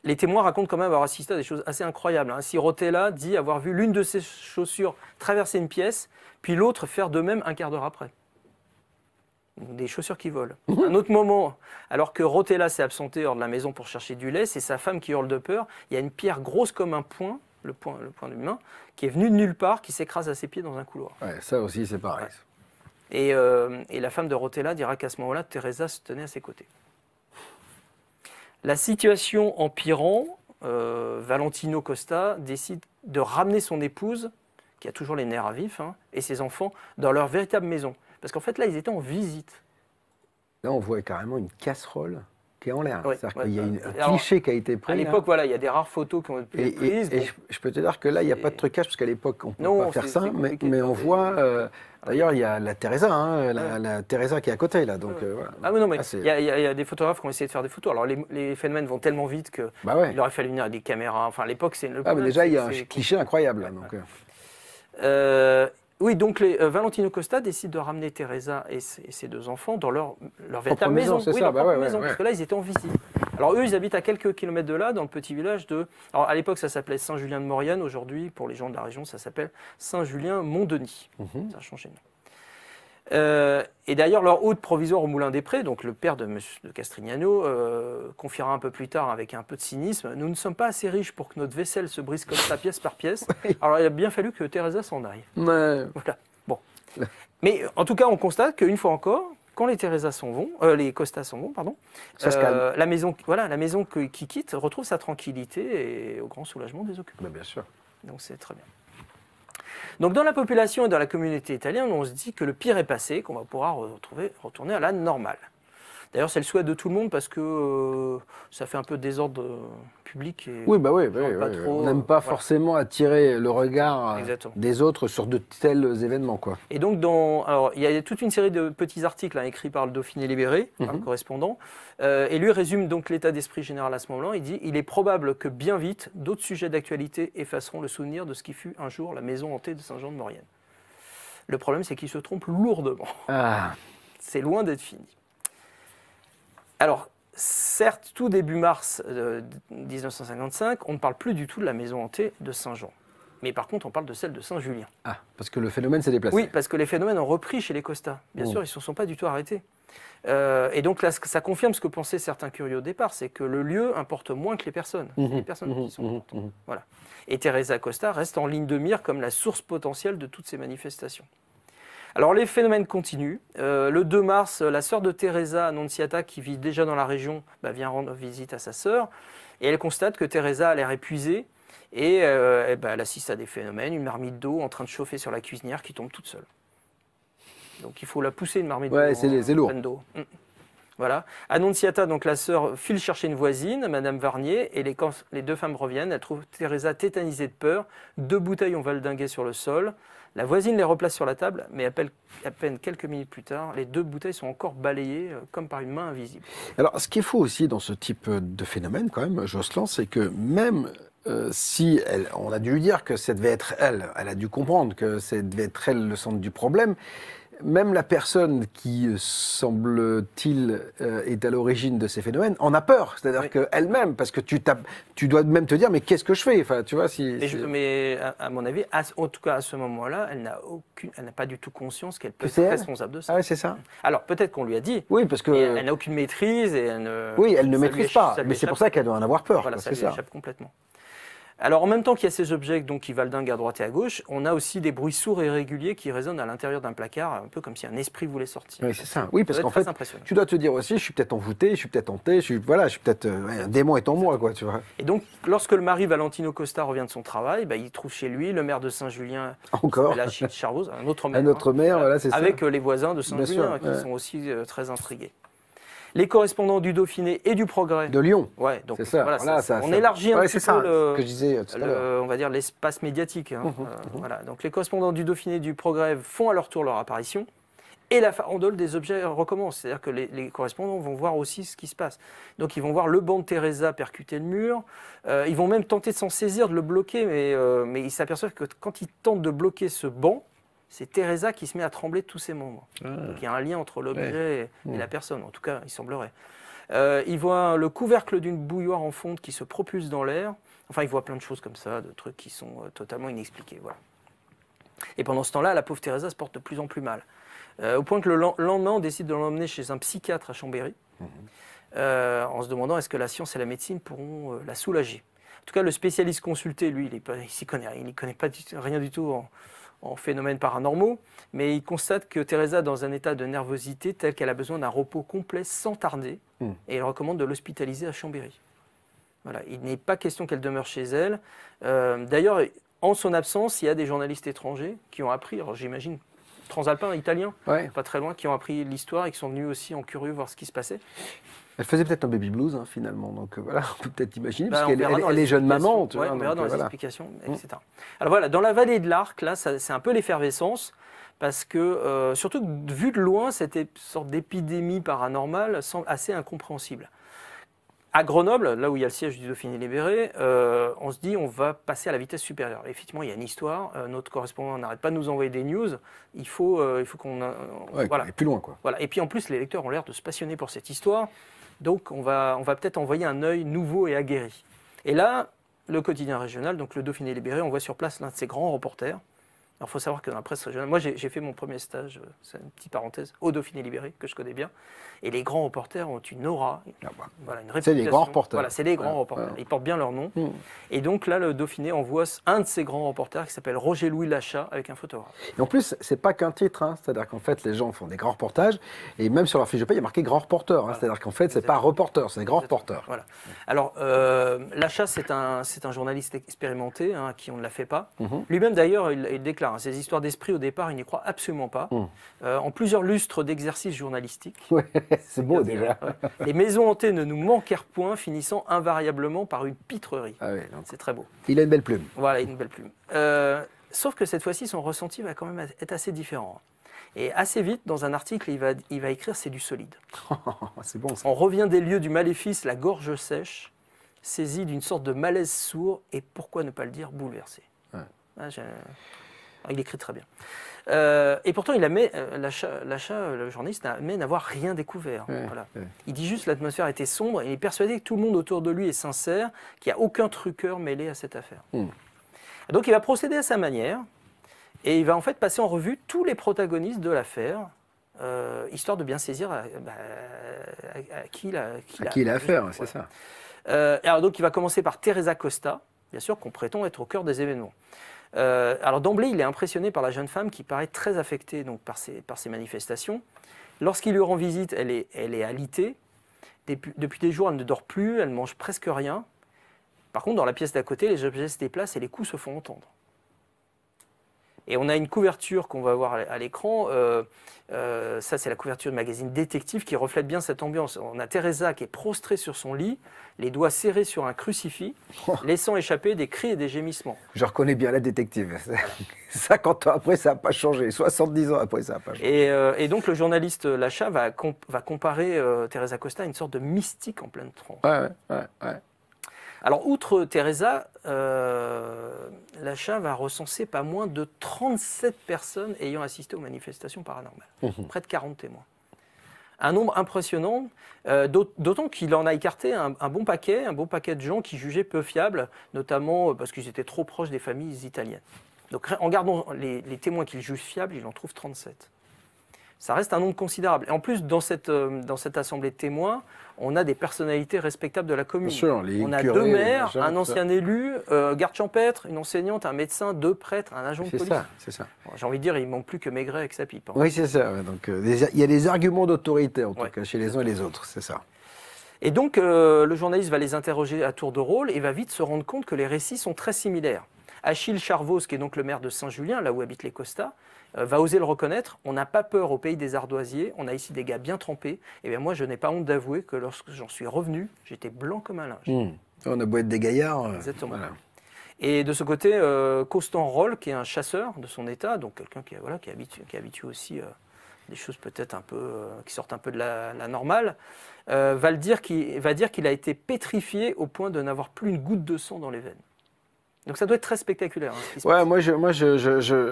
Les témoins racontent quand même avoir assisté à des choses assez incroyables. Ainsi, Rotella dit avoir vu l'une de ses chaussures traverser une pièce, puis l'autre faire de même un quart d'heure après. Des chaussures qui volent. Un autre moment, alors que Rotella s'est absenté hors de la maison pour chercher du lait, c'est sa femme qui hurle de peur. Il y a une pierre grosse comme un poing, le poing d'une main, qui est venue de nulle part, qui s'écrase à ses pieds dans un couloir.
Ouais, ça aussi, c'est pareil.
Et la femme de Rotella dira qu'à ce moment-là, Teresa se tenait à ses côtés. La situation empirant, Valentino Costa décide de ramener son épouse, qui a toujours les nerfs à vif, hein, et ses enfants dans leur véritable maison. Parce qu'en fait, là, ils étaient en visite.
Là, on voit carrément une casserole qui est en l'air.
Oui,
C'est-à-dire qu'il y a un cliché qui a été pris.
À l'époque, voilà, il y a des rares photos qui ont été prises.
Et je peux te dire que là, il n'y a pas de trucage, parce qu'à l'époque, on ne peut pas faire ça. Mais on
de
voit... D'ailleurs, il y a la Teresa, hein, la Teresa qui est à côté, là. Donc, voilà.
Ah oui, non, mais il y a des photographes qui ont essayé de faire des photos. Alors, les phénomènes vont tellement vite qu'il aurait fallu venir avec des caméras. Enfin, à l'époque, c'est...
Ah, mais déjà, il y a un cliché incroyable, là. Donc,
oui, donc Valentino Costa décide de ramener Teresa et ses deux enfants dans leur véritable maison.
C'est ça,
leur propre maison, parce que là, ils étaient en visite. Alors eux, ils habitent à quelques kilomètres de là, dans le petit village de... Alors à l'époque, ça s'appelait Saint-Julien-de-Maurienne. Aujourd'hui, pour les gens de la région, ça s'appelle Saint-Julien-Mont-Denis. Ça a changé de nom. Et d'ailleurs, leur hôte provisoire au Moulin des Prés, donc le père de Castrignano, confiera un peu plus tard avec un peu de cynisme: nous ne sommes pas assez riches pour que notre vaisselle se brise comme ça pièce par pièce. Alors il a bien fallu que Teresa s'en aille. Voilà. Bon. Mais en tout cas, on constate qu'une fois encore, quand les Teresa s'en vont, les Costa s'en vont, pardon,
ça se calme.
la maison qui quitte retrouve sa tranquillité et au grand soulagement des occupants.
Bien sûr.
Donc c'est très bien. Donc dans la population et dans la communauté italienne, on se dit que le pire est passé, qu'on va pouvoir retourner à la normale. D'ailleurs, c'est le souhait de tout le monde parce que ça fait un peu désordre public. Et
oui, on n'aime pas forcément attirer le regard des autres sur de tels événements, quoi.
Et donc, il y a toute une série de petits articles écrits par le Dauphiné Libéré, par le correspondant, et lui résume donc l'état d'esprit général à ce moment-là. Il dit: il est probable que bien vite, d'autres sujets d'actualité effaceront le souvenir de ce qui fut un jour la maison hantée de Saint-Jean-de-Maurienne. Le problème, c'est qu'il se trompe lourdement. C'est loin d'être fini. Alors, certes, tout début mars 1955, on ne parle plus du tout de la maison hantée de Saint-Jean. Mais par contre, on parle de celle de Saint-Julien.
Ah, parce que le phénomène s'est déplacé.
Oui, parce que les phénomènes ont repris chez les Costa. Bien sûr, ils ne se sont pas du tout arrêtés. Et donc là, ça confirme ce que pensaient certains curieux au départ, c'est que le lieu importe moins que les personnes. Les personnes qui sont importantes. Voilà. Et Teresa Costa reste en ligne de mire comme la source potentielle de toutes ces manifestations. Alors les phénomènes continuent. Le 2 mars, la sœur de Teresa, Annunziata, qui vit déjà dans la région, vient rendre visite à sa sœur. Et elle constate que Teresa a l'air épuisée. Et elle assiste à des phénomènes, une marmite d'eau en train de chauffer sur la cuisinière qui tombe toute seule. Donc il faut la pousser, une marmite d'eau. Voilà. Annunziata, donc la sœur, file chercher une voisine, Madame Varnier, et quand les deux femmes reviennent, elles trouvent Teresa tétanisée de peur. 2 bouteilles ont valdingué sur le sol. La voisine les replace sur la table, mais à peine quelques minutes plus tard, les 2 bouteilles sont encore balayées comme par une main invisible.
Alors, ce qu'il faut aussi dans ce type de phénomène, quand même, Jocelyn, c'est que même si on a dû lui dire que ça devait être elle a dû comprendre que ça devait être elle le centre du problème. Même la personne qui, semble-t-il, est à l'origine de ces phénomènes en a peur. C'est-à-dire qu'elle-même, parce que tu dois même te dire, mais qu'est-ce que je fais? Enfin, tu vois,
mais à mon avis, en tout cas à ce moment-là, elle n'a pas du tout conscience qu'elle peut être responsable de ça.
Ah oui, c'est ça.
Alors peut-être qu'on lui a dit,
oui, parce que
elle n'a aucune maîtrise. Et elle
ne maîtrise pas, mais c'est pour ça qu'elle doit en avoir peur.
Voilà, ça lui échappe complètement. Alors en même temps qu'il y a ces objets qui valdinguent à droite et à gauche, on a aussi des bruits sourds et irréguliers qui résonnent à l'intérieur d'un placard, un peu comme si un esprit voulait sortir.
Oui, c'est ça. Oui, parce qu'en fait, tu dois te dire aussi, je suis peut-être envoûté, je suis peut-être hanté, je suis peut-être un démon est en moi, quoi, tu vois.
Et donc, lorsque le mari Valentino Costa revient de son travail, il trouve chez lui le maire de Saint-Julien, Charvoz, un autre maire,
voilà, c'est ça.
Avec les voisins de Saint-Julien qui sont aussi très intrigués. Les correspondants du Dauphiné et du Progrès.
De Lyon.
Ouais, donc
c'est ça.
Voilà, on élargit un petit peu
ce que je disais tout à l'heure.
On va dire l'espace médiatique. Voilà. Donc les correspondants du Dauphiné et du Progrès font à leur tour leur apparition et la farandole des objets recommence. C'est-à-dire que les correspondants vont voir aussi ce qui se passe. Donc ils vont voir le banc de Teresa percuter le mur. Ils vont même tenter de s'en saisir, de le bloquer, mais ils s'aperçoivent que quand ils tentent de bloquer ce banc, c'est Teresa qui se met à trembler de tous ses membres. Donc il y a un lien entre l'objet et la personne, en tout cas, il semblerait. Il voit le couvercle d'une bouilloire en fonte qui se propulse dans l'air. Enfin, il voit plein de choses comme ça, de trucs qui sont totalement inexpliqués. Voilà. Et pendant ce temps-là, la pauvre Teresa se porte de plus en plus mal. Au point que le lendemain, on décide de l'emmener chez un psychiatre à Chambéry, en se demandant est-ce que la science et la médecine pourront la soulager. En tout cas, le spécialiste consulté, lui, il n'y connaît pas rien du tout en phénomènes paranormaux, mais il constate que Teresa est dans un état de nervosité tel qu'elle a besoin d'un repos complet sans tarder, et il recommande de l'hospitaliser à Chambéry. Voilà, il n'est pas question qu'elle demeure chez elle. D'ailleurs, en son absence, il y a des journalistes étrangers qui ont appris, alors j'imagine transalpins, italiens, pas très loin, qui ont appris l'histoire et qui sont venus aussi en curieux voir ce qui se passait.
Elle faisait peut-être un baby blues, hein, finalement. Donc voilà, on peut peut-être imaginer, parce qu'elle est jeune maman.
Tu vois, on verra dans les explications, etc. Alors voilà, dans la vallée de l'Arc, là, c'est un peu l'effervescence, parce que, surtout que vu de loin, cette sorte d'épidémie paranormale semble assez incompréhensible. À Grenoble, là où il y a le siège du Dauphiné libéré, on se dit on va passer à la vitesse supérieure. Et effectivement, il y a une histoire. Notre correspondant n'arrête pas de nous envoyer des news. Il faut qu'on
voilà. Plus loin, quoi.
Voilà. Et puis en plus, les lecteurs ont l'air de se passionner pour cette histoire. Donc on va peut-être envoyer un œil nouveau et aguerri. Et là, le quotidien régional, donc le Dauphiné libéré, envoie sur place l'un de ses grands reporters. Alors, il faut savoir que dans la presse régionale, moi j'ai fait mon premier stage, c'est une petite parenthèse, au Dauphiné libéré, que je connais bien. Et les grands reporters ont une aura, voilà, une réputation.
C'est les grands reporters.
Voilà, c'est les grands reporters. Ils portent bien leur nom. Et donc là, le Dauphiné envoie un de ses grands reporters qui s'appelle Roger-Louis Lachat avec un photographe.
Et en plus, c'est pas qu'un titre, hein. C'est-à-dire qu'en fait, les gens font des grands reportages et même sur leur fiche de paie, il y a marqué grand reporter. Hein. Voilà. C'est-à-dire qu'en fait, c'est pas reporter, c'est grand reporter.
Voilà. Alors, Lachat, c'est un journaliste expérimenté, hein, à qui on ne la fait pas. Lui-même, d'ailleurs, il déclare ces histoires d'esprit, au départ, il n'y croit absolument pas. En plusieurs lustres d'exercice journalistique.
Ouais, c'est beau déjà.
Les maisons hantées ne nous manquèrent point, finissant invariablement par une pitrerie.
Ah oui,
c'est très beau.
Il a une belle plume.
Voilà, une belle plume. Sauf que cette fois-ci, son ressenti va quand même être assez différent. Et assez vite, dans un article, il va écrire « c'est du solide ».
C'est bon ça.
On revient des lieux du maléfice, la gorge sèche, saisi d'une sorte de malaise sourd et, pourquoi ne pas le dire, bouleversé.
Ouais.
Il écrit très bien. Et pourtant, Lachat, le journaliste, n'amène n'avoir rien découvert. Voilà. Il dit juste que l'atmosphère était sombre et il est persuadé que tout le monde autour de lui est sincère, qu'il n'y a aucun truqueur mêlé à cette affaire. Donc il va procéder à sa manière et il va en fait passer en revue tous les protagonistes de l'affaire, histoire de bien saisir à qui il a affaire,
c'est ça.
Alors donc il va commencer par Teresa Costa, bien sûr, qu'on prétend être au cœur des événements. Alors d'emblée, il est impressionné par la jeune femme qui paraît très affectée donc, par ces manifestations. Lorsqu'il lui rend visite, elle est alitée. Depuis des jours, elle ne dort plus, elle ne mange presque rien. Par contre, dans la pièce d'à côté, les objets se déplacent et les coups se font entendre. Et on a une couverture qu'on va voir à l'écran. Ça, c'est la couverture du magazine Détective qui reflète bien cette ambiance. On a Teresa qui est prostrée sur son lit, les doigts serrés sur un crucifix, laissant échapper des cris et des gémissements.
Je reconnais bien la Détective. 50 ans après, ça n'a pas changé. 70 ans après, ça n'a pas changé.
Et donc, le journaliste Lachat va comparer Teresa Costa à une sorte de mystique en pleine transe.
Ouais.
Alors, outre Teresa, Lachat va recenser pas moins de 37 personnes ayant assisté aux manifestations paranormales. Près de 40 témoins. Un nombre impressionnant, d'autant qu'il en a écarté un bon paquet de gens qui jugeaient peu fiables, notamment parce qu'ils étaient trop proches des familles italiennes. Donc, en gardant les témoins qu'il juge fiables, il en trouve 37. Ça reste un nombre considérable. Et en plus, dans cette assemblée de témoins, on a des personnalités respectables de la commune.
Bien sûr,
on a deux maires, un ancien élu, garde champêtre, une enseignante, un médecin, 2 prêtres, un agent de police.
C'est ça.
Bon, j'ai envie de dire, il ne manque plus que Maigret avec sa pipe. Hein.
Oui, c'est ça. Ouais. Donc, il y a des arguments d'autorité, en tout cas, chez les uns et les autres. C'est ça.
Et donc, le journaliste va les interroger à tour de rôle et va vite se rendre compte que les récits sont très similaires. Achille Charvos, qui est donc le maire de Saint-Julien, là où habitent les Costa, va oser le reconnaître. On n'a pas peur au pays des ardoisiers, on a ici des gars bien trempés. Et bien moi, je n'ai pas honte d'avouer que lorsque j'en suis revenu, j'étais blanc comme un linge.
On a beau être des gaillards.
Exactement.
Voilà.
Et de ce côté, Constant Roll, qui est un chasseur de son état, donc quelqu'un qui est habitué aussi des choses peut-être un peu qui sortent un peu de la normale, va dire qu'il a été pétrifié au point de n'avoir plus une goutte de sang dans les veines. Donc ça doit être très spectaculaire. Hein, ce qui se passe.
Moi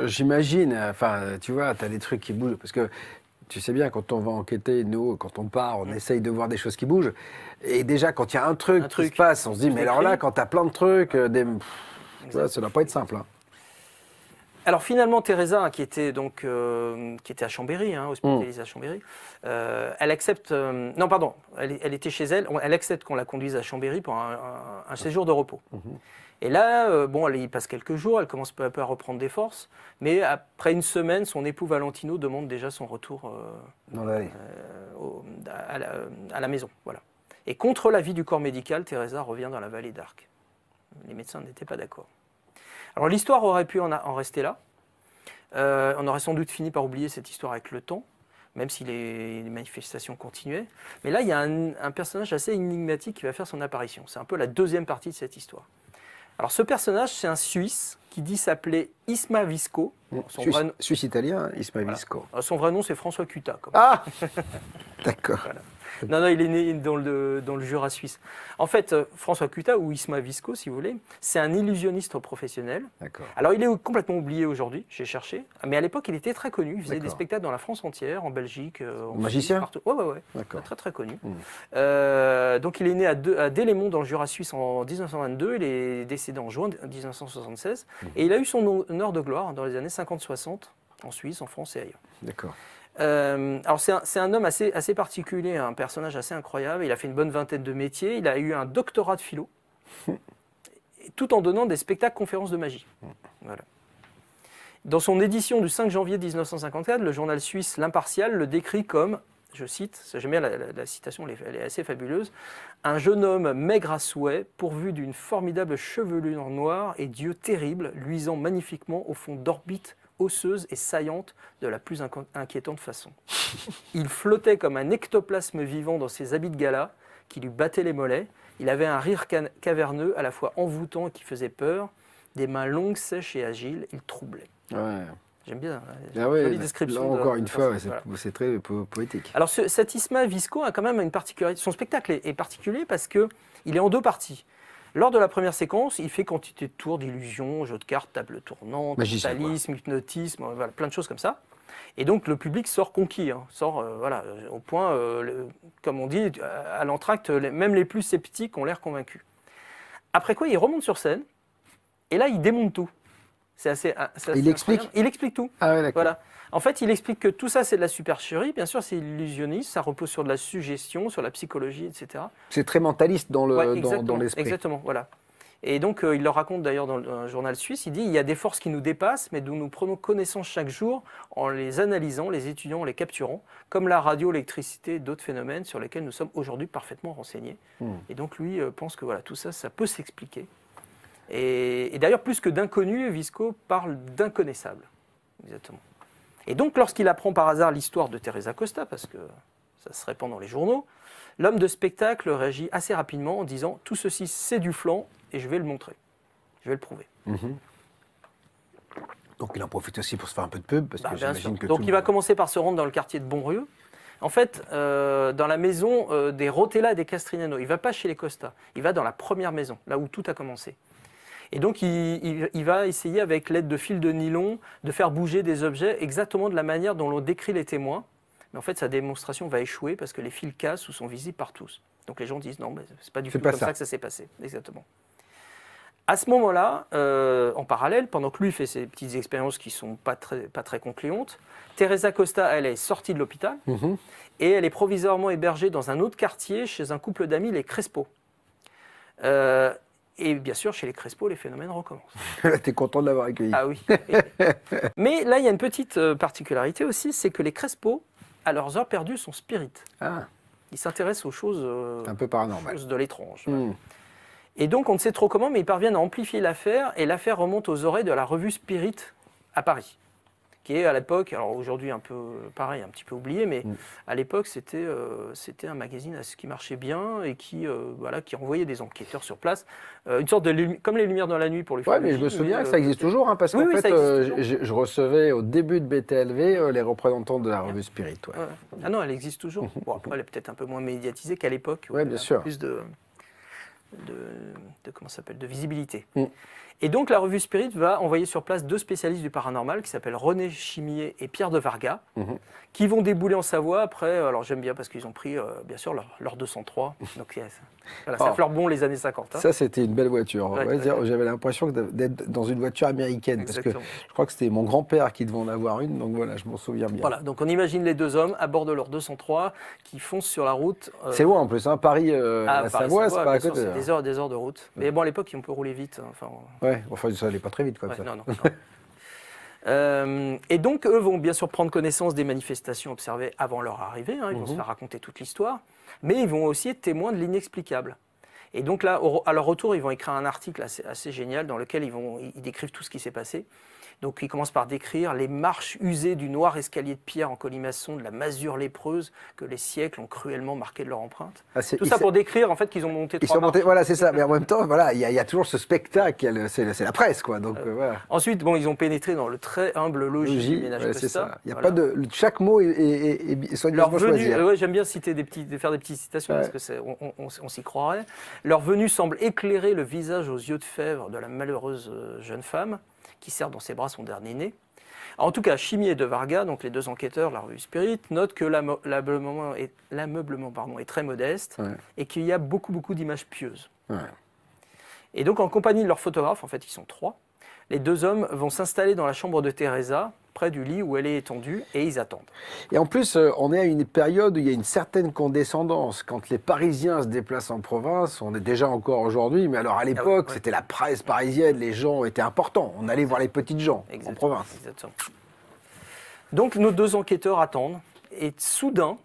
j'imagine, enfin tu vois, tu as des trucs qui bougent, parce que tu sais bien, quand on va enquêter, nous, quand on part, on essaye de voir des choses qui bougent. Et déjà, quand il y a un truc qui se passe, on se dit, mais alors là, quand tu as plein de trucs, ça ne doit pas être simple. Hein.
Alors finalement, Teresa, qui était à Chambéry, hospitalisée à Chambéry, elle accepte... non, pardon, elle était chez elle, elle accepte qu'on la conduise à Chambéry pour un séjour de repos. Et là, elle y passe quelques jours, elle commence peu à peu à reprendre des forces, mais après une semaine, son époux Valentino demande déjà son retour à la maison. Voilà. Et contre l'avis du corps médical, Teresa revient dans la vallée d'Arc. Les médecins n'étaient pas d'accord. Alors l'histoire aurait pu en rester là. On aurait sans doute fini par oublier cette histoire avec le temps, même si les manifestations continuaient. Mais là, il y a un personnage assez énigmatique qui va faire son apparition. C'est un peu la deuxième partie de cette histoire. Alors ce personnage, c'est un Suisse qui dit s'appeler Isma Visco.
Suisse italien, Isma Visco.
Voilà. Son vrai nom, c'est François Cutat.
Ah d'accord.
Voilà. Non, il est né dans le Jura suisse. En fait, François Cutat, ou Isma Visco, si vous voulez, c'est un illusionniste professionnel.
D'accord.
Alors, il est complètement oublié aujourd'hui, j'ai cherché. Mais à l'époque, il était très connu. Il faisait des spectacles dans la France entière, en Belgique, en
magicien
Suisse, partout. Ouais.
D'accord.
Très, très connu. Donc, il est né à Delémont, dans le Jura suisse, en 1922. Il est décédé en juin 1976. Et il a eu son honneur de gloire dans les années 50-60, en Suisse, en France et ailleurs.
D'accord.
Alors c'est un homme assez particulier, un personnage assez incroyable. Il a fait une bonne vingtaine de métiers. Il a eu un doctorat de philo, tout en donnant des spectacles conférences de magie. Voilà. Dans son édition du 5 janvier 1954, le journal suisse L'Impartial le décrit comme, je cite, j'aime bien la citation, elle est assez fabuleuse, un jeune homme maigre à souhait, pourvu d'une formidable chevelure noire et d'yeux terribles, luisant magnifiquement au fond d'orbites osseuse et saillante de la plus inquiétante façon. Il flottait comme un ectoplasme vivant dans ses habits de gala qui lui battaient les mollets. Il avait un rire caverneux à la fois envoûtant et qui faisait peur, des mains longues, sèches et agiles. Il troublait.
Ouais.
J'aime bien.
Jolie
description.
Là, encore une fois,
voilà.
c'est très poétique.
Alors cet Isma Visco a quand même une particularité. Son spectacle est particulier parce qu'il est en deux parties. Lors de la première séquence, il fait quantité de tours, d'illusions, jeux de cartes, table tournante, mentalisme, hypnotisme, voilà, plein de choses comme ça. Et donc le public sort conquis, sort au point, comme on dit, à l'entracte, même les plus sceptiques ont l'air convaincus. Après quoi, il remonte sur scène, et là, il démonte tout. C'est assez
il explique.
Il explique tout.
Ah ouais, d'accord.
Voilà. En fait, il explique que tout ça, c'est de la supercherie. Bien sûr, c'est illusionniste. Ça repose sur de la suggestion, sur la psychologie, etc.
C'est très mentaliste dans l'esprit.
Exactement, voilà. Et donc, il le raconte d'ailleurs dans un journal suisse. Il dit il y a des forces qui nous dépassent, mais dont nous prenons connaissance chaque jour en les analysant, les étudiant, en les capturant, comme la radio, l'électricité et d'autres phénomènes sur lesquels nous sommes aujourd'hui parfaitement renseignés. Et donc, lui pense que voilà, tout ça, ça peut s'expliquer. Et d'ailleurs, plus que d'inconnu, Visco parle d'inconnaissable. Exactement. Et donc, lorsqu'il apprend par hasard l'histoire de Teresa Costa, parce que ça se répand dans les journaux, l'homme de spectacle réagit assez rapidement en disant « Tout ceci, c'est du flan et je vais le montrer. Je vais le prouver.
Donc, il en profite aussi pour se faire un peu de pub, parce que j'imagine que
donc, il va commencer par se rendre dans le quartier de Bonrieux. En fait, dans la maison des Rotella et des Castrignano. Il ne va pas chez les Costa. Il va dans la première maison, là où tout a commencé. Et donc, il va essayer, avec l'aide de fils de nylon, de faire bouger des objets exactement de la manière dont l'on décrit les témoins. Mais en fait, sa démonstration va échouer parce que les fils cassent ou sont visibles par tous. Donc, les gens disent non, c'est pas du tout comme ça que ça s'est passé. Exactement. À ce moment-là, en parallèle, pendant que lui fait ses petites expériences qui ne sont pas très concluantes, Teresa Costa, elle est sortie de l'hôpital et elle est provisoirement hébergée dans un autre quartier chez un couple d'amis, les Crespo. Et bien sûr, chez les Crespo, les phénomènes recommencent.
T'es content de l'avoir accueilli.
Ah oui. Mais là, il y a une petite particularité aussi, c'est que les Crespo, à leurs heures perdues, sont spirites.
Ah.
Ils s'intéressent aux choses,
un peu paranormales.
Choses de l'étrange. Et donc, on ne sait trop comment, mais ils parviennent à amplifier l'affaire, et l'affaire remonte aux oreilles de la revue Spirit à Paris, qui est à l'époque, alors aujourd'hui un peu pareil, un petit peu oublié, mais à l'époque c'était un magazine qui marchait bien et qui envoyait des enquêteurs sur place, une sorte de comme les Lumières dans la nuit pour les
films. Oui, mais je me souviens que ça existe toujours, parce qu'en fait, je recevais au début de BTLV les représentants de la revue Spirit. Ouais.
Ah non, elle existe toujours. Bon, après, elle est peut-être un peu moins médiatisée qu'à l'époque.
Oui, bien sûr.
Plus de comment ça s'appelle, de visibilité. Et donc la revue Spirit va envoyer sur place deux spécialistes du paranormal qui s'appellent René Chimier et Pierre de Varga, qui vont débouler en Savoie après. Alors j'aime bien parce qu'ils ont pris bien sûr leur 203. Donc voilà, ça fleure bon les années 50.
Ça c'était une belle voiture. J'avais l'impression d'être dans une voiture américaine.
Exactement.
Parce que je crois que c'était mon grand-père qui devait en avoir une. Donc voilà, je m'en souviens bien.
Voilà, donc on imagine les deux hommes à bord de leur 203 qui foncent sur la route.
C'est loin en plus, Paris à Savoie, c'est pas à côté.
C'est des heures de route. Mais bon, à l'époque, on peut rouler vite.
Ouais, enfin ça n'allait pas très vite comme ça.
Non. Et donc, eux vont bien sûr prendre connaissance des manifestations observées avant leur arrivée. Hein, ils vont se faire raconter toute l'histoire. Mais ils vont aussi être témoins de l'inexplicable. Et donc là, à leur retour, ils vont écrire un article assez génial dans lequel ils décrivent tout ce qui s'est passé. Donc ils commencent par décrire les marches usées du noir escalier de pierre en colimaçon de la masure lépreuse que les siècles ont cruellement marqué de leur empreinte. Tout ça pour décrire en fait qu'ils ont monté trois marches.
Voilà, c'est ça. Mais en même temps, voilà, il y a toujours ce spectacle, c'est la presse, quoi. Donc, voilà.
Ensuite, bon, ils ont pénétré dans le très humble logis du ménage Costa.
C'est ça. Il y a pas de, chaque mot est soigneusement choisi.
J'aime bien faire des petites citations parce que on s'y croirait. Leur venue semble éclairer le visage aux yeux de fèvre de la malheureuse jeune femme qui serre dans ses bras son dernier-né. En tout cas, Chimier et De Varga, donc les deux enquêteurs de la revue Spirit, notent que l'ameublement est très modeste et qu'il y a beaucoup d'images pieuses. Ouais. Et donc, en compagnie de leur photographe, en fait, ils sont 3, les 2 hommes vont s'installer dans la chambre de Teresa, près du lit où elle est étendue, et ils attendent.
Et en plus, on est à une période où il y a une certaine condescendance. Quand les Parisiens se déplacent en province, on est déjà encore aujourd'hui, mais alors à l'époque, c'était la presse parisienne, les gens étaient importants. On allait voir les petites gens en province.
Exactement. Donc nos 2 enquêteurs attendent, et soudain,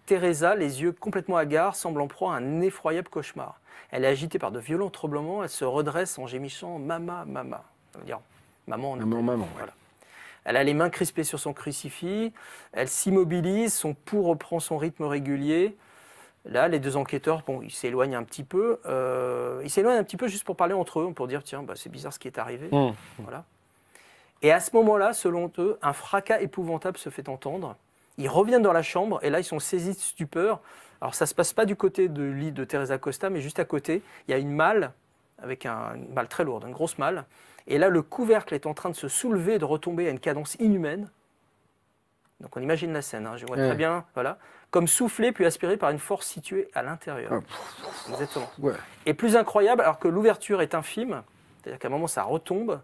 Teresa, les yeux complètement hagards, semble en proie à un effroyable cauchemar. Elle est agitée par de violents tremblements, elle se redresse en gémissant « Mama, mama ». Ça veut dire « maman ».
Maman,
voilà. Elle a les mains crispées sur son crucifix, elle s'immobilise, son pouls reprend son rythme régulier. Là, les 2 enquêteurs, bon, ils s'éloignent un petit peu. Juste pour parler entre eux, pour dire, tiens, bah, c'est bizarre ce qui est arrivé. Voilà. Et à ce moment-là, selon eux, un fracas épouvantable se fait entendre. Ils reviennent dans la chambre et là, ils sont saisis de stupeur. Alors, ça ne se passe pas du côté du lit de Teresa Costa, mais juste à côté, il y a une malle, avec une malle très lourde, une grosse malle. Et là, le couvercle est en train de se soulever et de retomber à une cadence inhumaine. Donc on imagine la scène, hein, je vois très bien, voilà, comme soufflé puis aspiré par une force située à l'intérieur. Exactement. Ouais. Et plus incroyable, alors que l'ouverture est infime, c'est-à-dire qu'à un moment ça retombe,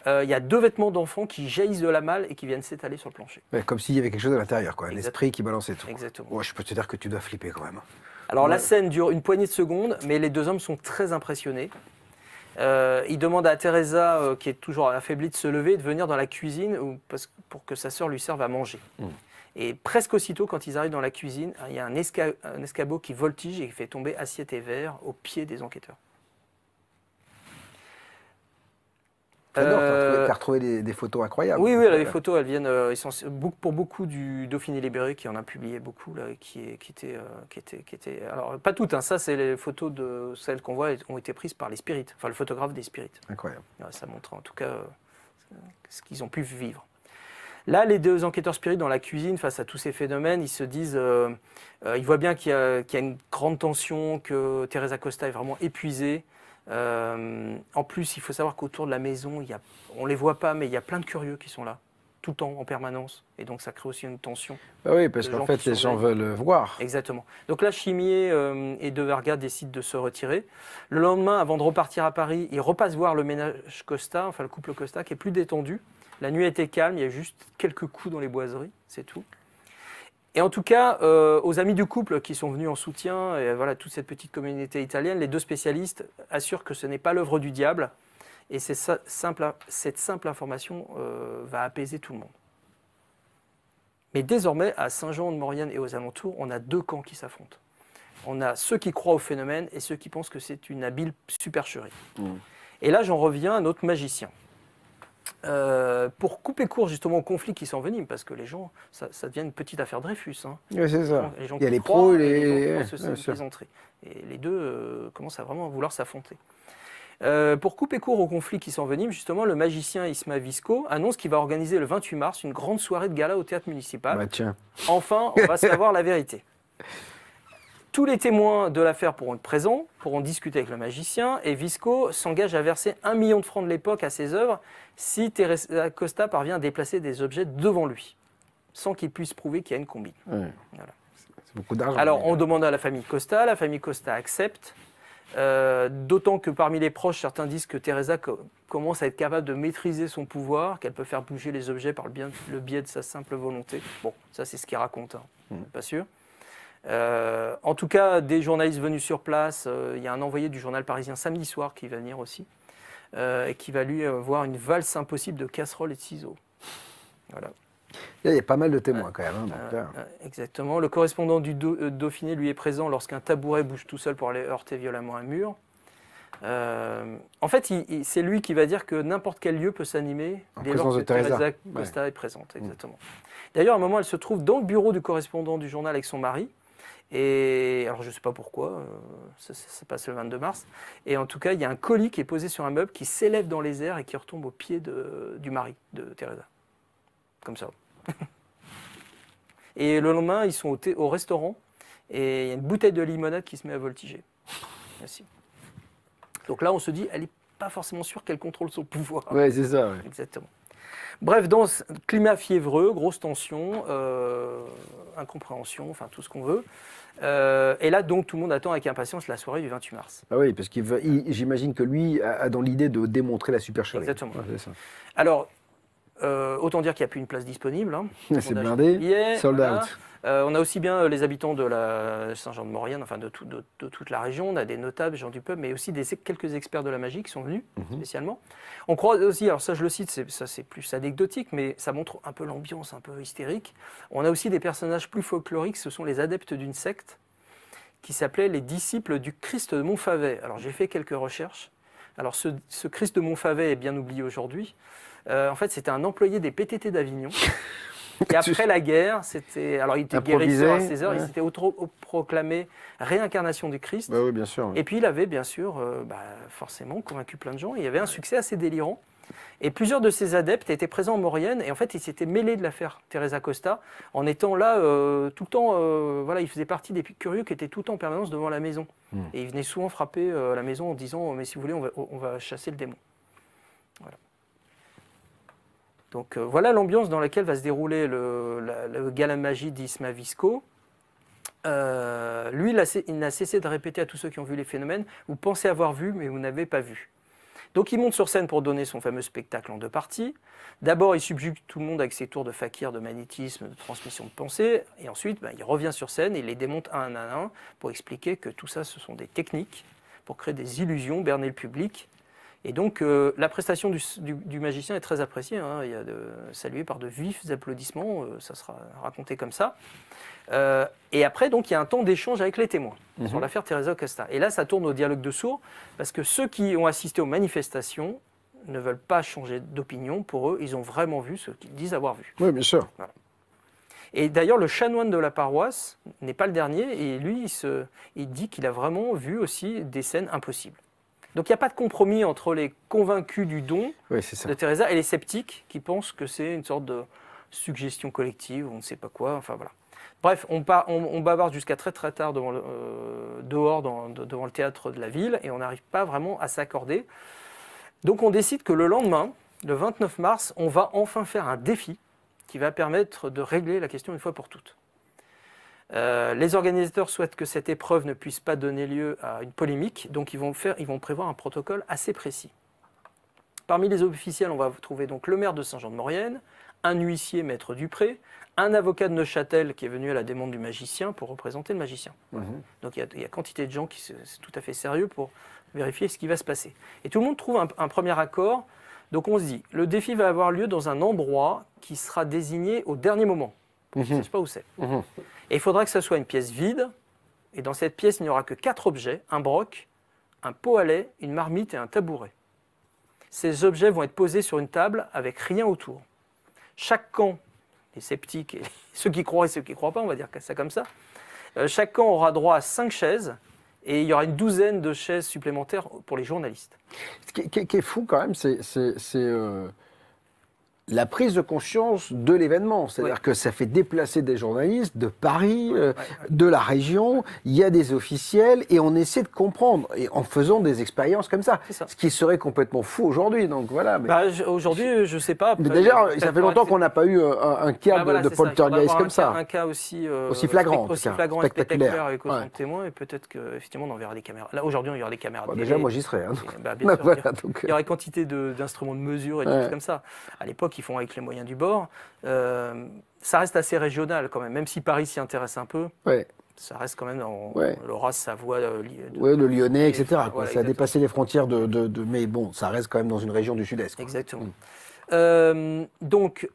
il y a 2 vêtements d'enfants qui jaillissent de la malle et qui viennent s'étaler sur le plancher.
Ouais, comme s'il y avait quelque chose à l'intérieur, quoi, un esprit qui balançait tout.
Exactement.
Ouais, je peux te dire que tu dois flipper quand même.
Alors la scène dure une poignée de secondes, mais les 2 hommes sont très impressionnés. Il demande à Teresa, qui est toujours affaiblie, de se lever et de venir dans la cuisine pour que sa sœur lui serve à manger. Et presque aussitôt, quand ils arrivent dans la cuisine, il y a un escabeau qui voltige et qui fait tomber assiette et verre au pied des enquêteurs.
T'as retrouvé des photos incroyables.
Oui, les photos, elles viennent pour beaucoup du Dauphiné libéré, qui en a publié beaucoup, là, qui étaient, alors pas toutes, hein, ça c'est les photos de celles qu'on voit ont été prises par les Spirites, enfin le photographe des Spirites.
Incroyable.
Ça montre en tout cas ce qu'ils ont pu vivre. Là, les 2 enquêteurs Spirites dans la cuisine, face à tous ces phénomènes, ils se disent, ils voient bien qu'il y a une grande tension, que Teresa Costa est vraiment épuisée. En plus, il faut savoir qu'autour de la maison, on ne les voit pas, mais il y a plein de curieux qui sont là, tout le temps, en permanence. Et donc, ça crée aussi une tension.
Bah oui, parce qu'en fait, les gens veulent voir.
Exactement. Donc là, Chimier et De Varga décident de se retirer. Le lendemain, avant de repartir à Paris, ils repassent voir le ménage Costa, enfin le couple Costa, qui est plus détendu. La nuit était calme, il y a juste quelques coups dans les boiseries, c'est tout. Et en tout cas, aux amis du couple qui sont venus en soutien, et voilà, toute cette petite communauté italienne, les 2 spécialistes assurent que ce n'est pas l'œuvre du diable. Et cette simple information va apaiser tout le monde. Mais désormais, à Saint-Jean-de-Maurienne et aux alentours, on a 2 camps qui s'affrontent. On a ceux qui croient au phénomène et ceux qui pensent que c'est une habile supercherie. Et là, j'en reviens à notre magicien. Pour couper court justement au conflit qui s'envenime, parce que les gens, ça devient une petite affaire Dreyfus. Hein.
Oui, c'est ça.
Les gens
il y a les pros et les
plaisanteries. Et les 2 commencent à vraiment vouloir s'affronter. Pour couper court au conflit qui s'envenime, justement, le magicien Isma Visco annonce qu'il va organiser le 28 mars une grande soirée de gala au théâtre municipal.
Bah, tiens.
Enfin, on va savoir la vérité. Tous les témoins de l'affaire pourront être présents, pourront discuter avec le magicien, et Visco s'engage à verser 1 million de francs de l'époque à ses œuvres si Teresa Costa parvient à déplacer des objets devant lui, sans qu'il puisse prouver qu'il y a une combine. Voilà.
C'est beaucoup d'argent.
Alors, on demande à la famille Costa accepte, d'autant que parmi les proches, certains disent que Teresa commence à être capable de maîtriser son pouvoir, qu'elle peut faire bouger les objets par le biais de sa simple volonté. Bon, ça c'est ce qu'il raconte, hein. Pas sûr. En tout cas, des journalistes venus sur place, il y a un envoyé du journal parisien Samedi Soir qui va venir aussi, et qui va lui voir une valse impossible de casseroles et de ciseaux. Voilà.
Il y a pas mal de témoins quand même.
Exactement. Le correspondant du Dauphiné, lui, est présent lorsqu'un tabouret bouge tout seul pour aller heurter violemment un mur. En fait, c'est lui qui va dire que n'importe quel lieu peut s'animer dès lors que Teresa Costa est présente. Exactement. D'ailleurs, à un moment, elle se trouve dans le bureau du correspondant du journal avec son mari. Et alors, je ne sais pas pourquoi, ça passe le 22 mars. Et en tout cas, il y a un colis qui est posé sur un meuble qui s'élève dans les airs et qui retombe au pied du mari de Teresa. Comme ça. Et le lendemain, ils sont au restaurant et il y a une bouteille de limonade qui se met à voltiger. Merci. Donc là, on se dit, elle n'est pas forcément sûre qu'elle contrôle son pouvoir.
Oui, c'est ça. Ouais.
Exactement. Bref, dans ce climat fiévreux, grosse tension, incompréhension, enfin tout ce qu'on veut. Et là, donc, tout le monde attend avec impatience la soirée du 28 mars.
Ah oui, parce j'imagine que lui a dans l'idée de démontrer la supercherie.
Exactement.
Ouais, c'est ça.
Alors, autant dire qu'il n'y a plus une place disponible. Hein.
C'est blindé, sold out.
On a aussi bien les habitants de la Saint-Jean-de-Maurienne, enfin de toute la région, on a des notables, gens du peuple, mais aussi quelques experts de la magie qui sont venus spécialement. On croit aussi, alors ça je le cite, ça c'est plus anecdotique, mais ça montre un peu l'ambiance un peu hystérique. On a aussi des personnages plus folkloriques, ce sont les adeptes d'une secte qui s'appelait les disciples du Christ de Montfavet. Alors j'ai fait quelques recherches. Alors ce Christ de Montfavet est bien oublié aujourd'hui. En fait, c'était un employé des PTT d'Avignon. Et après la guerre, alors il était guérisseur à 16 heures, il s'était proclamé réincarnation du Christ.
Bah oui, bien sûr.
Et puis il avait bien sûr, forcément, convaincu plein de gens. Il y avait un succès assez délirant. Et plusieurs de ses adeptes étaient présents en Maurienne. Et en fait, ils s'étaient mêlés de l'affaire Teresa Costa en étant là tout le temps. Voilà, il faisait partie des curieux qui étaient tout le temps en permanence devant la maison. Et ils venaient souvent frapper la maison en disant mais si vous voulez, on va chasser le démon. Voilà. Donc voilà l'ambiance dans laquelle va se dérouler le gala magie d'Isma Visco. Lui, il n'a cessé de répéter à tous ceux qui ont vu les phénomènes « Vous pensez avoir vu, mais vous n'avez pas vu ». Donc il monte sur scène pour donner son fameux spectacle en 2 parties. D'abord, il subjugue tout le monde avec ses tours de fakir, de magnétisme, de transmission de pensée. Et ensuite, il revient sur scène et il les démonte un à un pour expliquer que tout ça, ce sont des techniques pour créer des illusions, berner le public. Et donc, la prestation du magicien est très appréciée. Hein. Il y a salué par de vifs applaudissements. Ça sera raconté comme ça. Et après, donc, il y a un temps d'échange avec les témoins sur l'affaire Teresa Costa. Et là, ça tourne au dialogue de sourds, parce que ceux qui ont assisté aux manifestations ne veulent pas changer d'opinion. Pour eux, ils ont vraiment vu ce qu'ils disent avoir vu.
Oui, bien sûr.
Voilà. Et d'ailleurs, le chanoine de la paroisse n'est pas le dernier. Et lui, il dit qu'il a vraiment vu aussi des scènes impossibles. Donc il n'y a pas de compromis entre les convaincus du don de Teresa et les sceptiques qui pensent que c'est une sorte de suggestion collective, on ne sait pas quoi, enfin voilà. Bref, on bavarde jusqu'à très très tard devant le théâtre de la ville et on n'arrive pas vraiment à s'accorder. Donc on décide que le lendemain, le 29 mars, on va enfin faire un défi qui va permettre de régler la question une fois pour toutes. Les organisateurs souhaitent que cette épreuve ne puisse pas donner lieu à une polémique, donc ils vont prévoir un protocole assez précis. Parmi les officiels, on va trouver donc le maire de Saint-Jean-de-Maurienne, un huissier, maître Dupré, un avocat de Neuchâtel qui est venu à la demande du magicien pour représenter le magicien. Donc il y a quantité de gens qui sont tout à fait sérieux pour vérifier ce qui va se passer. Et tout le monde trouve un premier accord, donc on se dit, le défi va avoir lieu dans un endroit qui sera désigné au dernier moment. Je ne sais pas où c'est. Et il faudra que ce soit une pièce vide. Et dans cette pièce, il n'y aura que 4 objets. Un broc, un pot à lait, une marmite et un tabouret. Ces objets vont être posés sur une table avec rien autour. Chaque camp, les sceptiques, et ceux qui croient et ceux qui ne croient pas, on va dire ça comme ça, chaque camp aura droit à 5 chaises. Et il y aura une douzaine de chaises supplémentaires pour les journalistes.
Ce qui est fou quand même, c'est la prise de conscience de l'événement. C'est-à-dire que ça fait déplacer des journalistes de Paris, de la région, il y a des officiels, et on essaie de comprendre, et en faisant des expériences comme ça. Ce qui serait complètement fou aujourd'hui. Donc voilà. Mais...
aujourd'hui, je ne sais pas.
Mais déjà, ça fait longtemps qu'on n'a pas eu un cas de poltergeist comme ça.
Un cas aussi
flagrant,
spectaculaire avec autant de témoins, et peut-être qu'effectivement, on enverra des caméras. Là, aujourd'hui, on y aura des caméras.
Déjà, moi, j'y serais. Hein,
bien sûr, il y aurait quantité d'instruments de mesure et des choses comme ça. À l'époque, ils font avec les moyens du bord. Ça reste assez régional quand même si Paris s'y intéresse un peu. Ça reste quand même dans
Ouais.
Savoie.
Le Lyonnais, etc.
Voilà,
Ça a
exactement.
dépassé les frontières mais bon, ça reste quand même dans une région du Sud-Est. Quoi.
Exactement. Donc,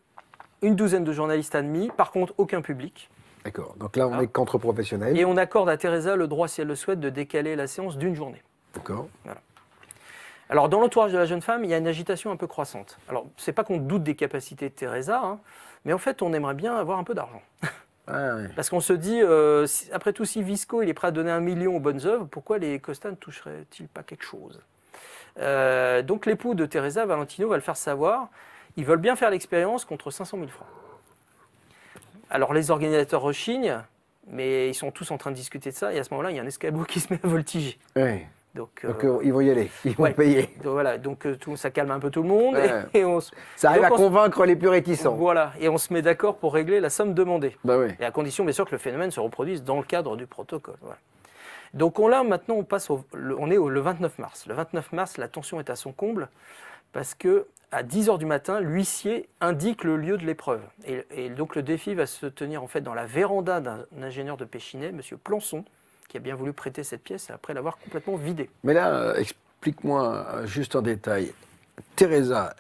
une douzaine de journalistes admis. Par contre, aucun public.
D'accord. Donc là, on est qu'entre professionnels.
Et on accorde à Teresa le droit, si elle le souhaite, de décaler la séance d'une journée.
D'accord.
Alors, dans l'entourage de la jeune femme, il y a une agitation un peu croissante. Alors, c'est pas qu'on doute des capacités de Teresa, hein, mais en fait, on aimerait bien avoir un peu d'argent.
Ah, ouais.
Parce qu'on se dit, après tout, si Visco il est prêt à donner 1 million aux bonnes œuvres, pourquoi les Costa ne toucheraient-ils pas quelque chose? Donc, l'époux de Teresa, Valentino, va le faire savoir. Ils veulent bien faire l'expérience contre 500 000 francs. Alors, les organisateurs rechignent, mais ils sont tous en train de discuter de ça. Et à ce moment-là, il y a un escabeau qui se met à voltiger.
Ouais.
Donc,
Ils vont y aller, ils vont payer.
Donc, voilà, donc ça calme un peu tout le monde.
Ouais.
Et
Ça arrive
donc,
à convaincre les plus réticents.
Voilà, et on se met d'accord pour régler la somme demandée.
Bah oui.
Et à condition, bien sûr, que le phénomène se reproduise dans le cadre du protocole. Voilà. Donc maintenant, on est le 29 mars. Le 29 mars, la tension est à son comble parce que à 10 h du matin, l'huissier indique le lieu de l'épreuve. Et donc le défi va se tenir en fait dans la véranda d'un ingénieur de Péchinet, M. Plançon, qui a bien voulu prêter cette pièce après l'avoir complètement vidée.
Mais là, explique-moi juste en détail. Teresa,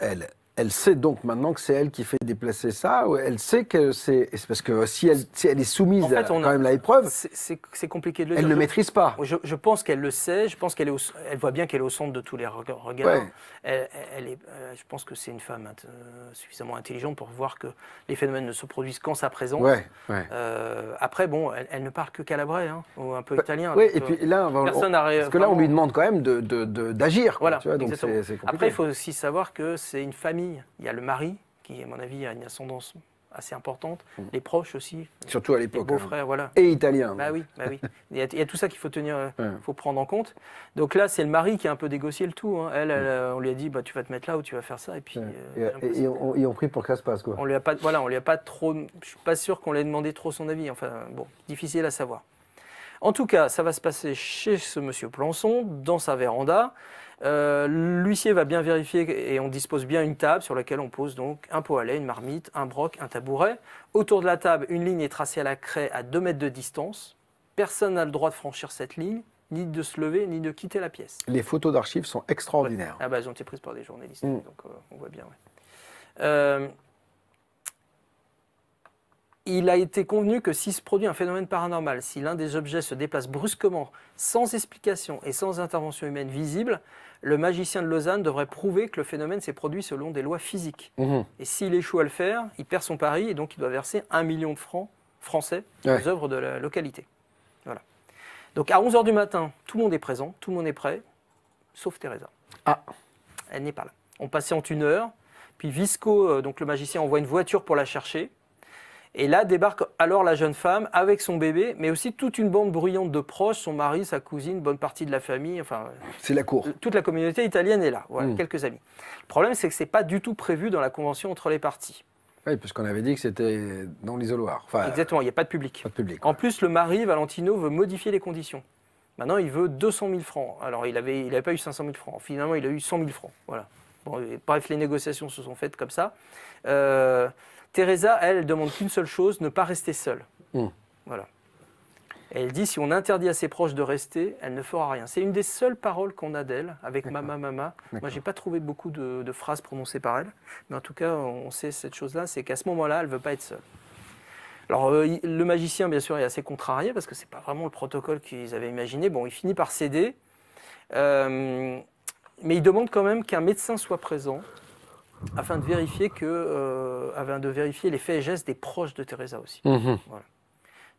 elle sait donc maintenant que c'est elle qui fait déplacer ça, ou elle sait que c'est parce que si elle est soumise
En fait,
quand même à l'épreuve,
c'est compliqué de le
elle
dire.
ne le maîtrise pas.
Je pense qu'elle le sait, je pense elle voit bien qu'elle est au centre de tous les regards.
Ouais.
Je pense que c'est une femme suffisamment intelligente pour voir que les phénomènes ne se produisent qu'en sa présence.
Ouais.
Après, bon, elle ne parle que calabrais, hein, ou un peu italien.
Oui,
donc,
et puis là, parce que là, on
vraiment-
lui demande quand même d'agir.
Voilà,
tu vois, donc
exactement.
c'est compliqué.
Après, il faut aussi savoir que c'est une famille. Il y a le mari, qui, à mon avis, a une ascendance assez importante. Les proches aussi.
Surtout à
Les
l'époque.
beaux-frères, voilà.
Et italien.
Bah oui. Il y a tout ça qu'il faut
Ouais.
faut prendre en compte. Donc là, c'est le mari qui a un peu négocié le tout. Hein. On lui a dit, bah, tu vas te mettre là ou tu vas faire ça. Et puis,
Et on prie pour que ça se passe, quoi.
on lui a pas trop. Je suis pas sûr qu'on lui ait demandé trop son avis. Enfin, bon, difficile à savoir. En tout cas, ça va se passer chez ce monsieur Plançon, dans sa véranda. L'huissier va bien vérifier et on dispose bien une table sur laquelle on pose donc un pot à lait, une marmite, un broc, un tabouret. Autour de la table, une ligne est tracée à la craie à 2 mètres de distance. Personne n'a le droit de franchir cette ligne, ni de se lever, ni de quitter la pièce.
Les photos d'archives sont extraordinaires.
Ah bah, elles ont été prises par des journalistes, donc on voit bien. Ouais. Il a été convenu que s'il se produit un phénomène paranormal, si l'un des objets se déplace brusquement, sans explication et sans intervention humaine visible, le magicien de Lausanne devrait prouver que le phénomène s'est produit selon des lois physiques. Et s'il échoue à le faire, il perd son pari et donc il doit verser 1 million de francs français aux œuvres de la localité. Voilà. Donc à 11 h du matin, tout le monde est présent, tout le monde est prêt, sauf Teresa.
Ah.
Elle n'est pas là. On patiente 1 heure, puis Visco, donc le magicien, envoie une voiture pour la chercher. Et là débarque alors la jeune femme avec son bébé, mais aussi toute une bande bruyante de proches, son mari, sa cousine, bonne partie de la famille, enfin...
C'est la cour.
Toute la communauté italienne est là, voilà, quelques amis. Le problème, c'est que ce n'est pas du tout prévu dans la convention entre les parties.
Oui, puisqu'on avait dit que c'était dans l'isoloir. Enfin,
Exactement, il n'y a pas de public.
pas de public.
En plus, le mari, Valentino, veut modifier les conditions. Maintenant, il veut 200 000 francs. Alors, il avait pas eu 500 000 francs. Finalement, il a eu 100 000 francs. Voilà. Bon, bref, les négociations se sont faites comme ça. Teresa, elle demande qu'une seule chose, ne pas rester seule. Voilà. Et elle dit, si on interdit à ses proches de rester, elle ne fera rien. C'est une des seules paroles qu'on a d'elle, avec Mama, Mama. Moi, je n'ai pas trouvé beaucoup de phrases prononcées par elle. Mais en tout cas, on sait cette chose-là, c'est qu'à ce moment-là, elle ne veut pas être seule. Alors, le magicien, bien sûr, est assez contrarié, parce que ce n'est pas vraiment le protocole qu'ils avaient imaginé. Bon, il finit par céder. Mais il demande quand même qu'un médecin soit présent, afin de vérifier les faits et gestes des proches de Teresa aussi. Voilà.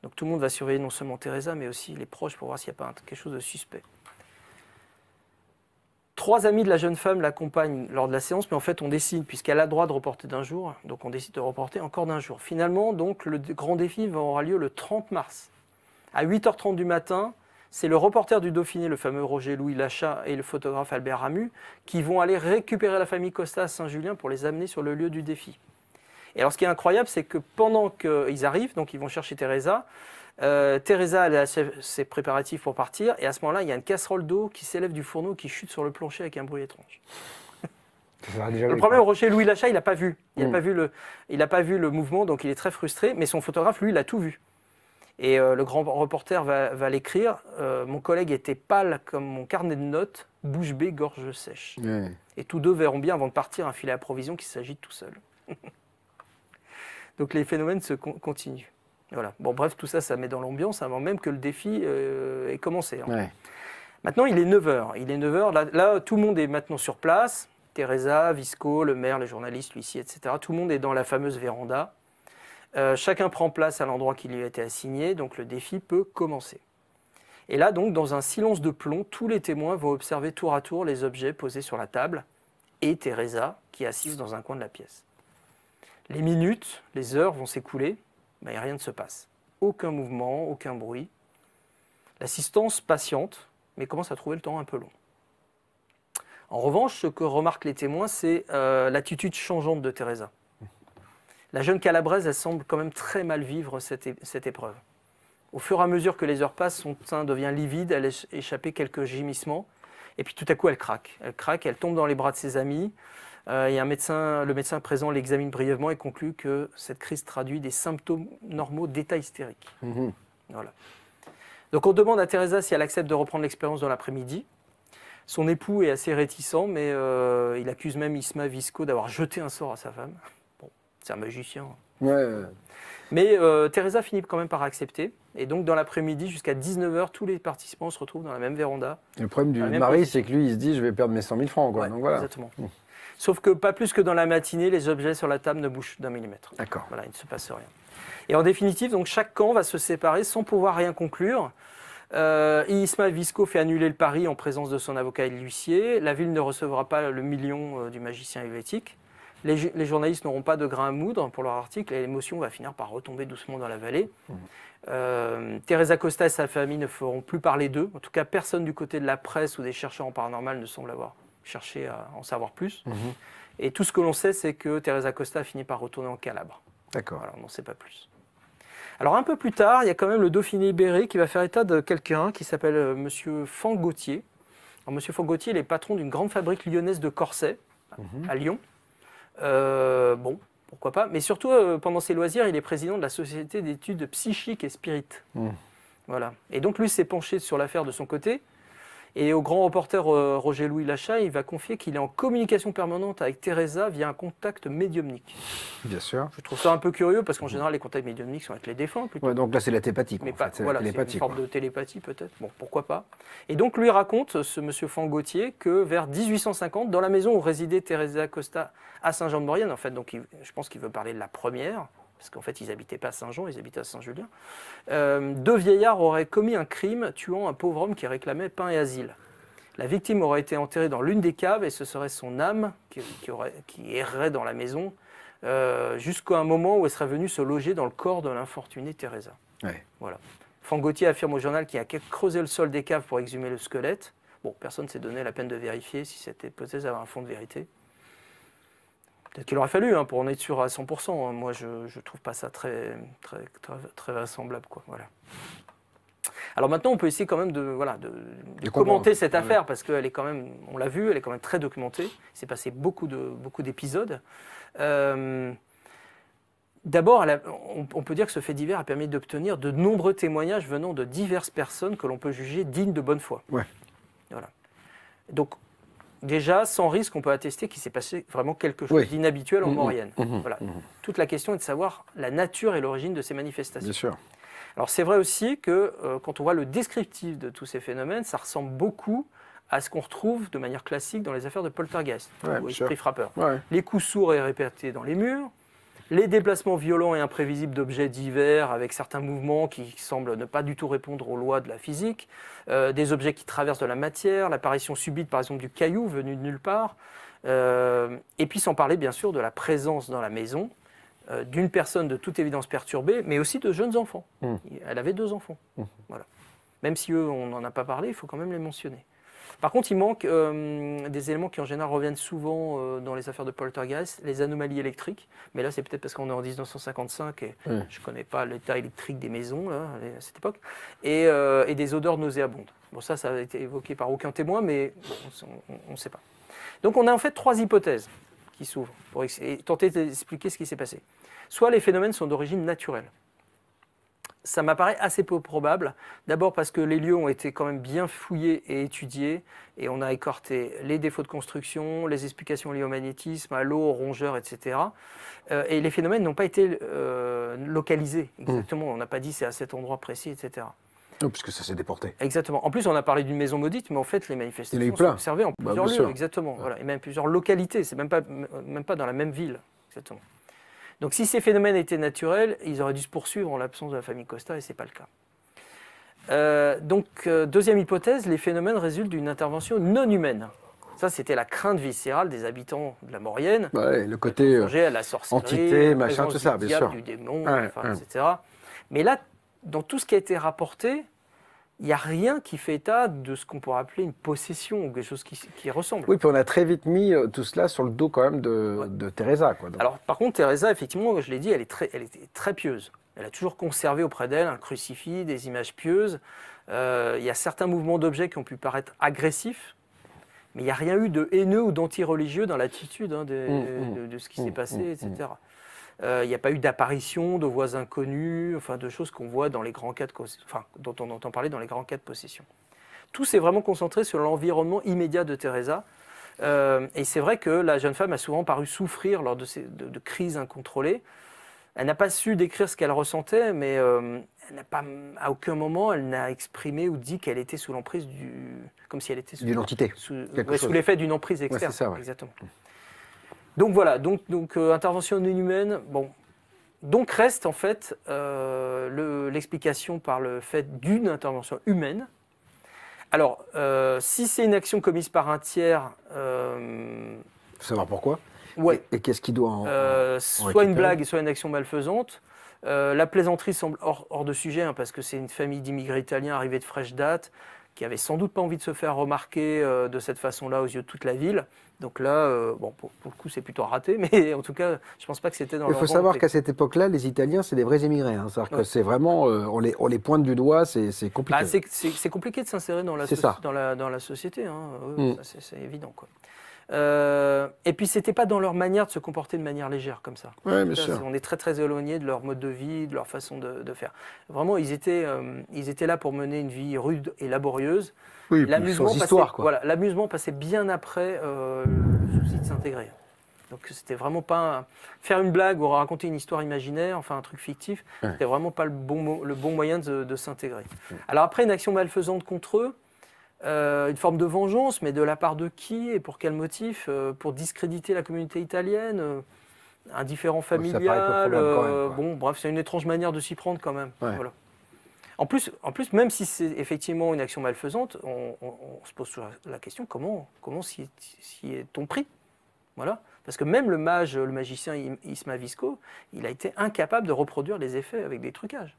Donc tout le monde va surveiller non seulement Teresa, mais aussi les proches pour voir s'il n'y a pas quelque chose de suspect. 3 amis de la jeune femme l'accompagnent lors de la séance, mais en fait on décide, puisqu'elle a le droit de reporter d'un jour, donc on décide de reporter encore d'un jour. Finalement, donc, le grand défi aura lieu le 30 mars. À 8 h 30 du matin, c'est le reporter du Dauphiné, le fameux Roger-Louis Lachat, et le photographe Albert Ramu, qui vont aller récupérer la famille Costa à Saint-Julien pour les amener sur le lieu du défi. Et alors ce qui est incroyable, c'est que pendant qu'ils arrivent, donc ils vont chercher Teresa, Teresa elle achève ses préparatifs pour partir, et à ce moment-là, il y a une casserole d'eau qui s'élève du fourneau, qui chute sur le plancher avec un bruit étrange. Le problème, Roger-Louis Lachat, il n'a pas vu. Il n'a pas vu le mouvement, donc il est très frustré, mais son photographe, lui, il a tout vu. Et le grand reporter va l'écrire. Mon collègue était pâle comme mon carnet de notes, bouche bée, gorge sèche.
Ouais.
Et tous deux verront bien avant de partir un filet à provision qui s'agite tout seul. Donc les phénomènes se continuent. Voilà. Bon, bref, tout ça, ça met dans l'ambiance avant même que le défi ait commencé. Hein.
Ouais.
Maintenant, il est 9h. Il est 9h. Là, tout le monde est maintenant sur place. Teresa, Visco, le maire, les journalistes, l'huissier, etc. Tout le monde est dans la fameuse véranda. Chacun prend place à l'endroit qui lui a été assigné, donc le défi peut commencer. Et là, donc, dans un silence de plomb, tous les témoins vont observer tour à tour les objets posés sur la table et Teresa qui est assise dans un coin de la pièce. Les minutes, les heures vont s'écouler, mais rien ne se passe. Aucun mouvement, aucun bruit. L'assistance patiente, mais commence à trouver le temps un peu long. En revanche, ce que remarquent les témoins, c'est l'attitude changeante de Teresa. La jeune Calabraise, elle semble quand même très mal vivre cette épreuve. Au fur et à mesure que les heures passent, son teint devient livide, elle a échappé quelques gémissements, et puis tout à coup elle craque. Elle craque, elle tombe dans les bras de ses amis. Et le médecin présent l'examine brièvement et conclut que cette crise traduit des symptômes normaux d'état hystérique.
Mmh.
Voilà. Donc on demande à Teresa si elle accepte de reprendre l'expérience dans l'après-midi. Son époux est assez réticent, mais il accuse même Isma Visco d'avoir jeté un sort à sa femme. Bon, c'est un magicien.
Ouais.
Mais Teresa finit quand même par accepter. Et donc dans l'après-midi, jusqu'à 19h, tous les participants se retrouvent dans la même véranda.
Le problème du mari, c'est que lui, il se dit, je vais perdre mes 100 000 francs. Quoi.
Ouais,
donc voilà.
Exactement. Sauf que pas plus que dans la matinée, les objets sur la table ne bougent d'un millimètre.
D'accord.
Voilà, il ne se passe rien. Et en définitive, donc, chaque camp va se séparer sans pouvoir rien conclure. Isma Visco fait annuler le pari en présence de son avocat et de l'huissier. La ville ne recevra pas le million du magicien helvétique. Les journalistes n'auront pas de grain à moudre pour leur article et l'émotion va finir par retomber doucement dans la vallée. Teresa Costa et sa famille ne feront plus parler d'eux. En tout cas, personne du côté de la presse ou des chercheurs en paranormal ne semble avoir cherché à en savoir plus. Et tout ce que l'on sait, c'est que Teresa Costa a fini par retourner en Calabre.
D'accord.
Voilà, on n'en sait pas plus. Alors un peu plus tard, il y a quand même le Dauphiné libéré qui va faire état de quelqu'un qui s'appelle Monsieur Fangautier. Alors, Monsieur Fangautier, il est patron d'une grande fabrique lyonnaise de corsets à Lyon. Bon, pourquoi pas. Mais surtout, pendant ses loisirs, il est président de la Société d'études psychiques et spirites. Voilà. Et donc lui s'est penché sur l'affaire de son côté. Et au grand reporter Roger-Louis Lachaille, il va confier qu'il est en communication permanente avec Teresa via un contact médiumnique.
Bien sûr.
Je trouve ça un peu curieux parce qu'en général, les contacts médiumniques sont avec les défunts plutôt.
Ouais, donc là, c'est la télépathie.
Mais
en
pas,
fait. C'est
voilà,
la télépathie,
c'est une forme de télépathie peut-être. Bon, pourquoi pas. Et donc lui raconte, ce monsieur Fangautier, que vers 1850, dans la maison où résidait Teresa Costa à Saint-Jean-de-Maurienne, en fait, donc je pense qu'il veut parler de la première, parce qu'en fait, ils n'habitaient pas à Saint-Jean, ils habitaient à Saint-Julien, deux vieillards auraient commis un crime tuant un pauvre homme qui réclamait pain et asile. La victime aurait été enterrée dans l'une des caves et ce serait son âme qui errerait dans la maison jusqu'à un moment où elle serait venue se loger dans le corps de l'infortunée Teresa.
Ouais.
Voilà. Fangautier affirme au journal qu'il a creusé le sol des caves pour exhumer le squelette. Bon, personne ne s'est donné la peine de vérifier si cette hypothèse avait un fond de vérité. Peut-être qu'il aurait fallu pour en être sûr à 100%. Moi, je ne trouve pas ça très vraisemblable, quoi. Voilà. Alors maintenant, on peut essayer quand même de commenter cette affaire parce qu'elle est quand même, on l'a vu, elle est quand même très documentée. Il s'est passé beaucoup d'épisodes. D'abord, on peut dire que ce fait divers a permis d'obtenir de nombreux témoignages venant de diverses personnes que l'on peut juger dignes de bonne foi.
Ouais.
Voilà. Donc, déjà, sans risque, on peut attester qu'il s'est passé vraiment quelque chose d'inhabituel en Maurienne. Voilà. Toute la question est de savoir la nature et l'origine de ces manifestations.
Bien sûr.
Alors c'est vrai aussi que quand on voit le descriptif de tous ces phénomènes, ça ressemble beaucoup à ce qu'on retrouve de manière classique dans les affaires de poltergeist ou esprit frappeur. Ouais. Les coups sourds et répétés dans les murs, les déplacements violents et imprévisibles d'objets divers avec certains mouvements qui semblent ne pas du tout répondre aux lois de la physique, des objets qui traversent de la matière, l'apparition subite par exemple du caillou venu de nulle part, et puis sans parler bien sûr de la présence dans la maison d'une personne de toute évidence perturbée, mais aussi de jeunes enfants. Elle avait 2 enfants. Voilà. Même si eux, on n'en a pas parlé, il faut quand même les mentionner. Par contre, il manque des éléments qui en général reviennent souvent dans les affaires de poltergeist, les anomalies électriques. Mais là, c'est peut-être parce qu'on est en 1955 et je ne connais pas l'état électrique des maisons là, à cette époque. Et des odeurs nauséabondes. Bon, ça a été évoqué par aucun témoin, mais bon, on ne sait pas. Donc on a en fait 3 hypothèses qui s'ouvrent pour tenter d'expliquer ce qui s'est passé. Soit les phénomènes sont d'origine naturelle. ça m'apparaît assez peu probable. D'abord parce que les lieux ont été quand même bien fouillés et étudiés, et on a écarté les défauts de construction, les explications liées au magnétisme, à l'eau, aux rongeurs, etc. Et les phénomènes n'ont pas été localisés exactement. On n'a pas dit c'est à cet endroit précis, etc.
Non, puisque ça s'est déporté.
Exactement. En plus, on a parlé d'une maison maudite, mais en fait, les manifestations sont observées en plusieurs lieux. Exactement. Voilà. Et même plusieurs localités. C'est même pas dans la même ville. Exactement. Donc si ces phénomènes étaient naturels, ils auraient dû se poursuivre en l'absence de la famille Costa, et ce n'est pas le cas. Deuxième hypothèse, les phénomènes résultent d'une intervention non humaine. Ça, c'était la crainte viscérale des habitants de la Maurienne.
Ouais, le côté
à la sorcellerie,
entité, machin, tout ça,
du
bien
diable,
sûr.
du démon, etc. Mais là, dans tout ce qui a été rapporté, il n'y a rien qui fait état de ce qu'on pourrait appeler une possession ou quelque chose qui ressemble.
Oui, puis on a très vite mis tout cela sur le dos quand même de Teresa. Quoi, donc.
Alors, par contre, Teresa, effectivement, je l'ai dit, elle était très pieuse. Elle a toujours conservé auprès d'elle un crucifix, des images pieuses. Il y a certains mouvements d'objets qui ont pu paraître agressifs, mais il n'y a rien eu de haineux ou d'anti-religieux dans l'attitude de ce qui s'est passé, etc. Il n'y a pas eu d'apparition de voix inconnues, enfin de choses qu'on voit dans les grands cas dont on entend parler dans les grands cas de possession. Tout s'est vraiment concentré sur l'environnement immédiat de Teresa. Et c'est vrai que la jeune femme a souvent paru souffrir lors de crises incontrôlées. Elle n'a pas su décrire ce qu'elle ressentait, mais à aucun moment elle n'a exprimé ou dit qu'elle était sous l'emprise comme si elle était
d'une entité,
sous l'effet d'une emprise externe.
C'est ça, ouais.
Exactement. Donc voilà, intervention non humaine. Bon, donc reste en fait l'explication par le fait d'une intervention humaine. Alors, si c'est une action commise par un tiers,
faut savoir pourquoi.
Ouais.
Et qu'est-ce qui doit
soit une blague, soit une action malfaisante. La plaisanterie semble hors de sujet, parce que c'est une famille d'immigrés italiens arrivés de fraîche date, qui avait sans doute pas envie de se faire remarquer de cette façon-là aux yeux de toute la ville. Donc là, pour le coup, c'est plutôt raté, mais en tout cas, je pense pas que c'était dans leur
Il faut savoir qu'à cette époque-là, les Italiens, c'est des vrais immigrés. C'est-à-dire que c'est vraiment, on les pointe du doigt, c'est compliqué.
C'est compliqué de s'insérer dans la société, c'est évident, quoi. Et puis c'était pas dans leur manière de se comporter de manière légère comme ça.
Ouais, bien sûr.
On est très très éloigné de leur mode de vie, de leur façon de faire. Vraiment, ils étaient là pour mener une vie rude et laborieuse.
Oui, sans histoire, quoi.
Voilà, l'amusement passait bien après le souci de s'intégrer. Donc c'était vraiment pas faire une blague ou raconter une histoire imaginaire, enfin un truc fictif. C'était vraiment pas le bon moyen de s'intégrer. Alors après, une action malfaisante contre eux. Une forme de vengeance, mais de la part de qui et pour quel motif? Pour discréditer la communauté italienne, un différend familial. Bon, bref, c'est une étrange manière de s'y prendre quand même. Ouais. Voilà. En plus, même si c'est effectivement une action malfaisante, on se pose la question comment s'y est-on pris? Voilà. Parce que même le magicien Isma Visco, il a été incapable de reproduire les effets avec des trucages.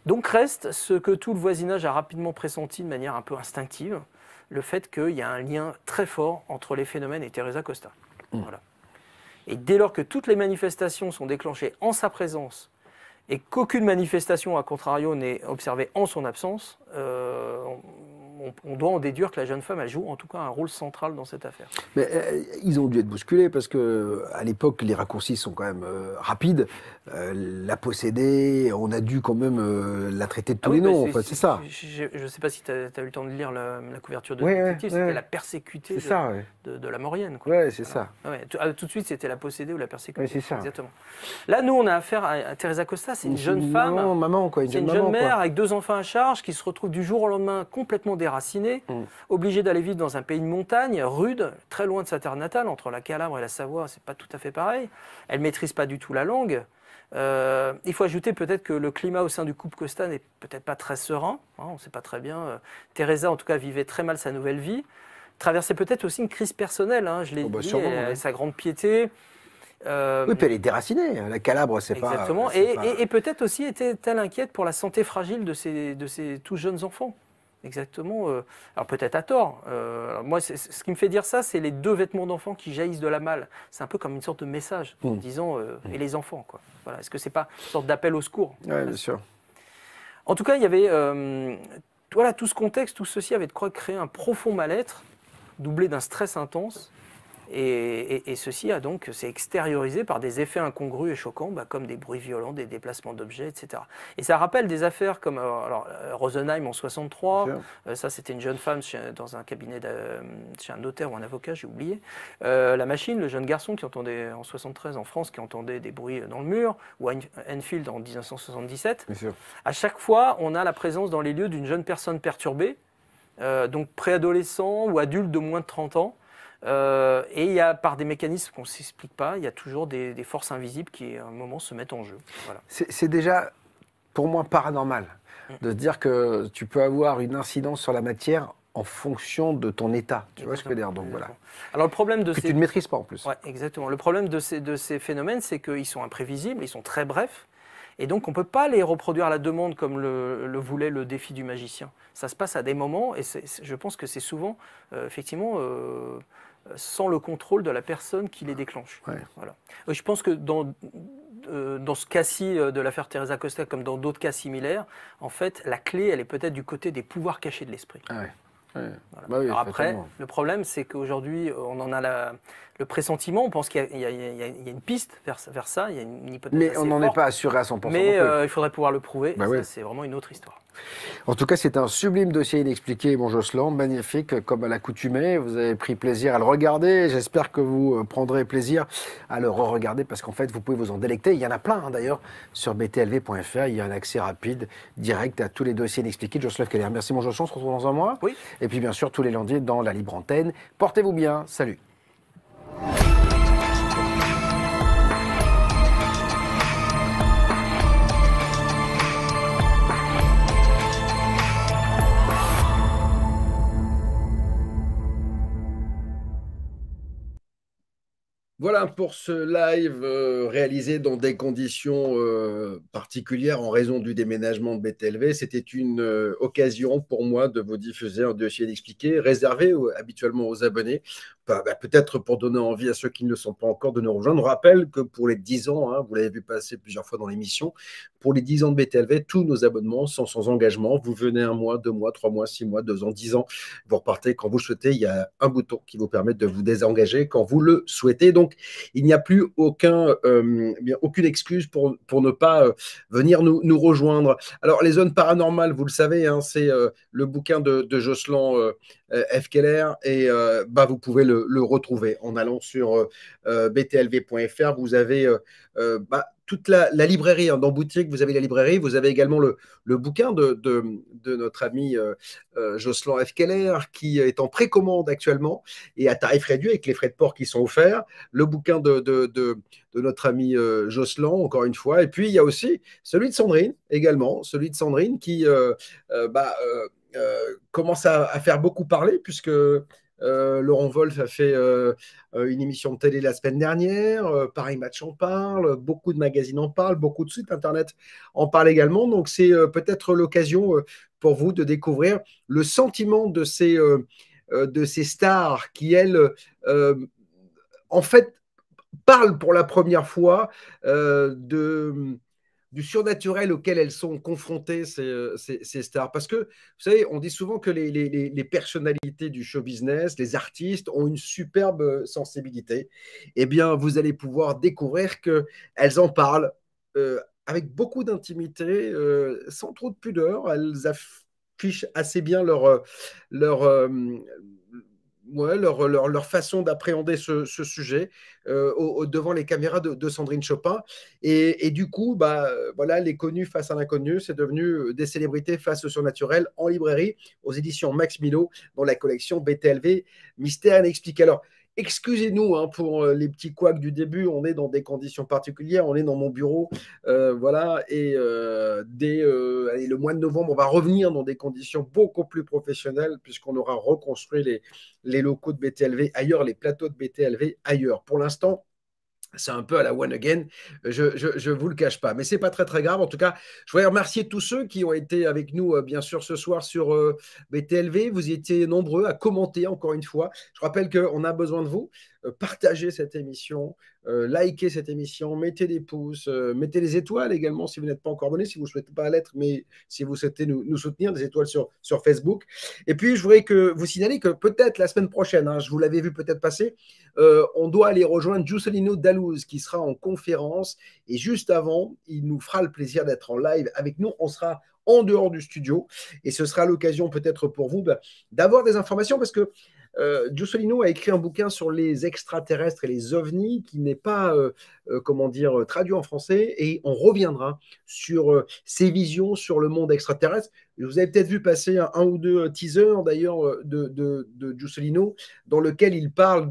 Donc reste ce que tout le voisinage a rapidement pressenti de manière un peu instinctive, le fait qu'il y a un lien très fort entre les phénomènes et Teresa Costa. Voilà. Et dès lors que toutes les manifestations sont déclenchées en sa présence et qu'aucune manifestation, à contrario, n'est observée en son absence, on doit en déduire que la jeune femme, elle joue en tout cas un rôle central dans cette affaire.
Mais ils ont dû être bousculés parce qu'à l'époque, les raccourcis sont quand même rapides. La posséder, on a dû quand même la traiter de tous les noms, c'est ça.
Je ne sais pas si tu as eu le temps de lire la couverture de détective, c'était la persécutée de la Maurienne.
Oui, c'est ça.
Tout de suite, c'était la possédée ou la persécutée.
C'est ça.
Exactement. Là, nous, on a affaire à Teresa Costa, c'est une jeune femme. C'est une jeune mère avec 2 enfants à charge qui se retrouve du jour au lendemain complètement déracinée, obligée d'aller vivre dans un pays de montagne, rude, très loin de sa terre natale, entre la Calabre et la Savoie, c'est pas tout à fait pareil. Elle ne maîtrise pas du tout la langue. Il faut ajouter peut-être que le climat au sein du couple Costa n'est peut-être pas très serein, on ne sait pas très bien. Teresa, en tout cas, vivait très mal sa nouvelle vie, traversait peut-être aussi une crise personnelle, je l'ai dit, sa grande piété.
Oui, puis elle est déracinée, la Calabre, c'est pas...
Exactement, et peut-être aussi était-elle inquiète pour la santé fragile de ces tout jeunes enfants. Exactement. Alors peut-être à tort. Moi, ce qui me fait dire ça, c'est les 2 vêtements d'enfants qui jaillissent de la malle. C'est un peu comme une sorte de message en disant et les enfants, quoi. Voilà. Est-ce que c'est pas une sorte d'appel au secours?
Oui, bien sûr.
En tout cas, il y avait tout ce contexte, tout ceci avait de quoi créer un profond mal-être, doublé d'un stress intense, Et ceci a donc, c'est extériorisé par des effets incongrus et choquants, comme des bruits violents, des déplacements d'objets, etc. Et ça rappelle des affaires comme Rosenheim en 63, ça c'était une jeune femme dans un cabinet, chez un notaire ou un avocat, j'ai oublié. La machine, le jeune garçon qui entendait en 73 en France, qui entendait des bruits dans le mur, ou Enfield en 1977. À chaque fois, on a la présence dans les lieux d'une jeune personne perturbée, donc préadolescent ou adulte de moins de 30 ans. Et il y a, par des mécanismes qu'on ne s'explique pas, il y a toujours des forces invisibles qui, à un moment, se mettent en jeu. Voilà.
C'est déjà, pour moi, paranormal de se dire que tu peux avoir une incidence sur la matière en fonction de ton état. Tu vois ce que je veux dire? Donc voilà.
Alors, le problème de
que tu ne maîtrises pas en plus.
Ouais, exactement. Le problème de ces phénomènes, c'est qu'ils sont imprévisibles, ils sont très brefs. Et donc, on ne peut pas les reproduire à la demande comme le voulait le défi du magicien. Ça se passe à des moments, et je pense que c'est souvent, effectivement, sans le contrôle de la personne qui les déclenche.
Ouais.
Voilà. Je pense que dans ce cas-ci de l'affaire Teresa Costa, comme dans d'autres cas similaires, en fait, la clé, elle est peut-être du côté des pouvoirs cachés de l'esprit.
Ah ouais. Ouais.
Voilà.
Bah oui,
alors après, le problème, c'est qu'aujourd'hui, on en a le pressentiment, on pense qu'il y a une piste vers ça, il y a une hypothèse
mais
assez
on n'en est
forte,
pas assuré à 100%.
mais il faudrait pouvoir le prouver,
bah
et
oui.
ça, c'est vraiment une autre histoire.
En tout cas, c'est un sublime dossier inexpliqué, mon Jocelyn, magnifique, comme à l'accoutumée. Vous avez pris plaisir à le regarder. J'espère que vous prendrez plaisir à le re-regarder parce qu'en fait, vous pouvez vous en délecter. Il y en a plein, d'ailleurs, sur btlv.fr. Il y a un accès rapide, direct à tous les dossiers inexpliqués. Jocelyn Keller, merci, mon Jocelyn. On se retrouve dans un mois.
Oui.
Et puis, bien sûr, tous les lundis dans la libre antenne. Portez-vous bien. Salut.
Voilà pour ce live réalisé dans des conditions particulières en raison du déménagement de BTLV. C'était une occasion pour moi de vous diffuser un dossier expliqué réservé habituellement aux abonnés. Peut-être pour donner envie à ceux qui ne le sont pas encore de nous rejoindre. Je rappelle que pour les 10 ans, hein, vous l'avez vu passer plusieurs fois dans l'émission, pour les 10 ans de BTLV, tous nos abonnements sont sans engagement. Vous venez 1 mois, 2 mois, 3 mois, 6 mois, 2 ans, 10 ans. Vous repartez quand vous le souhaitez. Il y a un bouton qui vous permet de vous désengager quand vous le souhaitez. Donc, il n'y a plus aucune excuse pour ne pas venir nous rejoindre. Alors, les zones paranormales, vous le savez, hein, c'est le bouquin de Jocelyn F. Keller et vous pouvez le retrouver en allant sur btlv.fr. Vous avez toute la librairie, hein, dans boutique, vous avez la librairie, vous avez également le bouquin de notre ami Jocelyn F. Keller qui est en précommande actuellement et à tarif réduit avec les frais de port qui sont offerts. Le bouquin de notre ami Jocelyn, encore une fois. Et puis, il y a aussi celui de Sandrine également, celui de Sandrine qui commence à faire beaucoup parler puisque Laurent Wolf a fait une émission de télé la semaine dernière, Paris Match en parle, beaucoup de magazines en parlent, beaucoup de sites internet en parlent également. Donc, c'est peut-être l'occasion pour vous de découvrir le sentiment de ces stars qui, elles, en fait, parlent pour la première fois du surnaturel auquel elles sont confrontées, ces stars. Parce que, vous savez, on dit souvent que les personnalités du show business, les artistes, ont une superbe sensibilité. Eh bien, vous allez pouvoir découvrir qu'elles en parlent avec beaucoup d'intimité, sans trop de pudeur. Elles affichent assez bien leur façon d'appréhender ce sujet devant les caméras de Sandrine Chopin. Et du coup, voilà, les connus face à l'inconnu, c'est devenu des célébrités face au surnaturel en librairie aux éditions Max Milo dans la collection BTLV Mystère Inexpliqué. Alors, excusez-nous hein, pour les petits couacs du début, on est dans des conditions particulières, on est dans mon bureau, voilà, et dès le mois de novembre, on va revenir dans des conditions beaucoup plus professionnelles puisqu'on aura reconstruit les locaux de BTLV ailleurs, les plateaux de BTLV ailleurs. Pour l'instant, c'est un peu à la one again, je vous le cache pas, mais c'est pas très très grave. En tout cas, je voudrais remercier tous ceux qui ont été avec nous, bien sûr, ce soir sur BTLV. Vous étiez nombreux à commenter encore une fois. Je rappelle qu'on a besoin de vous. Partagez cette émission, likez cette émission, mettez des pouces, mettez des étoiles également si vous n'êtes pas encore abonné, si vous ne souhaitez pas l'être, mais si vous souhaitez nous soutenir, des étoiles sur Facebook. Et puis, je voudrais que vous signaler que peut-être la semaine prochaine, hein, je vous l'avais vu peut-être passer, on doit aller rejoindre Juscelino Dalouse qui sera en conférence. Et juste avant, il nous fera le plaisir d'être en live avec nous. On sera en dehors du studio et ce sera l'occasion peut-être pour vous d'avoir des informations parce que Juscelino a écrit un bouquin sur les extraterrestres et les ovnis qui n'est pas, comment dire, traduit en français et on reviendra sur ses visions sur le monde extraterrestre. Vous avez peut-être vu passer un ou deux teasers d'ailleurs de Juscelino dans lequel il parle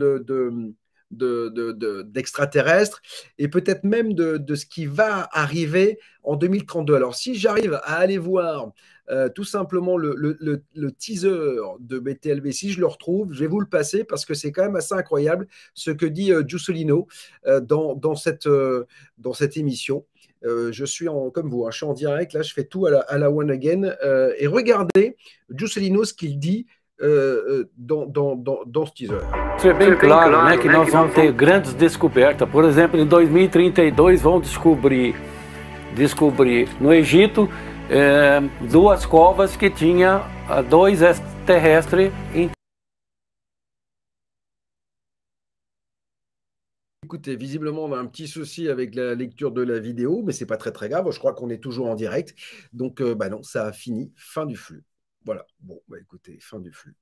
d'extraterrestres et peut-être même de ce qui va arriver en 2032. Alors si j'arrive à aller voir tout simplement le teaser de BTLV, si je le retrouve, je vais vous le passer parce que c'est quand même assez incroyable ce que dit Juscelino dans cette émission. Je suis comme vous, hein, je suis en direct, là je fais tout à la One Again et regardez Juscelino ce qu'il dit dans ce teaser.
É bem claro, né, que nós vamos ter grandes descobertas. Por exemplo, em 2032 vão descobrir no Egito duas covas que tinha dois extraterrestres.
Écoutez, visiblement, on a un petit souci avec la lecture de la vidéo, mais c'est pas très grave. Je crois qu'on est toujours en direct. Donc, non, ça a fini. Fin du flux. Voilà. Bon, écoutez, fin du flux.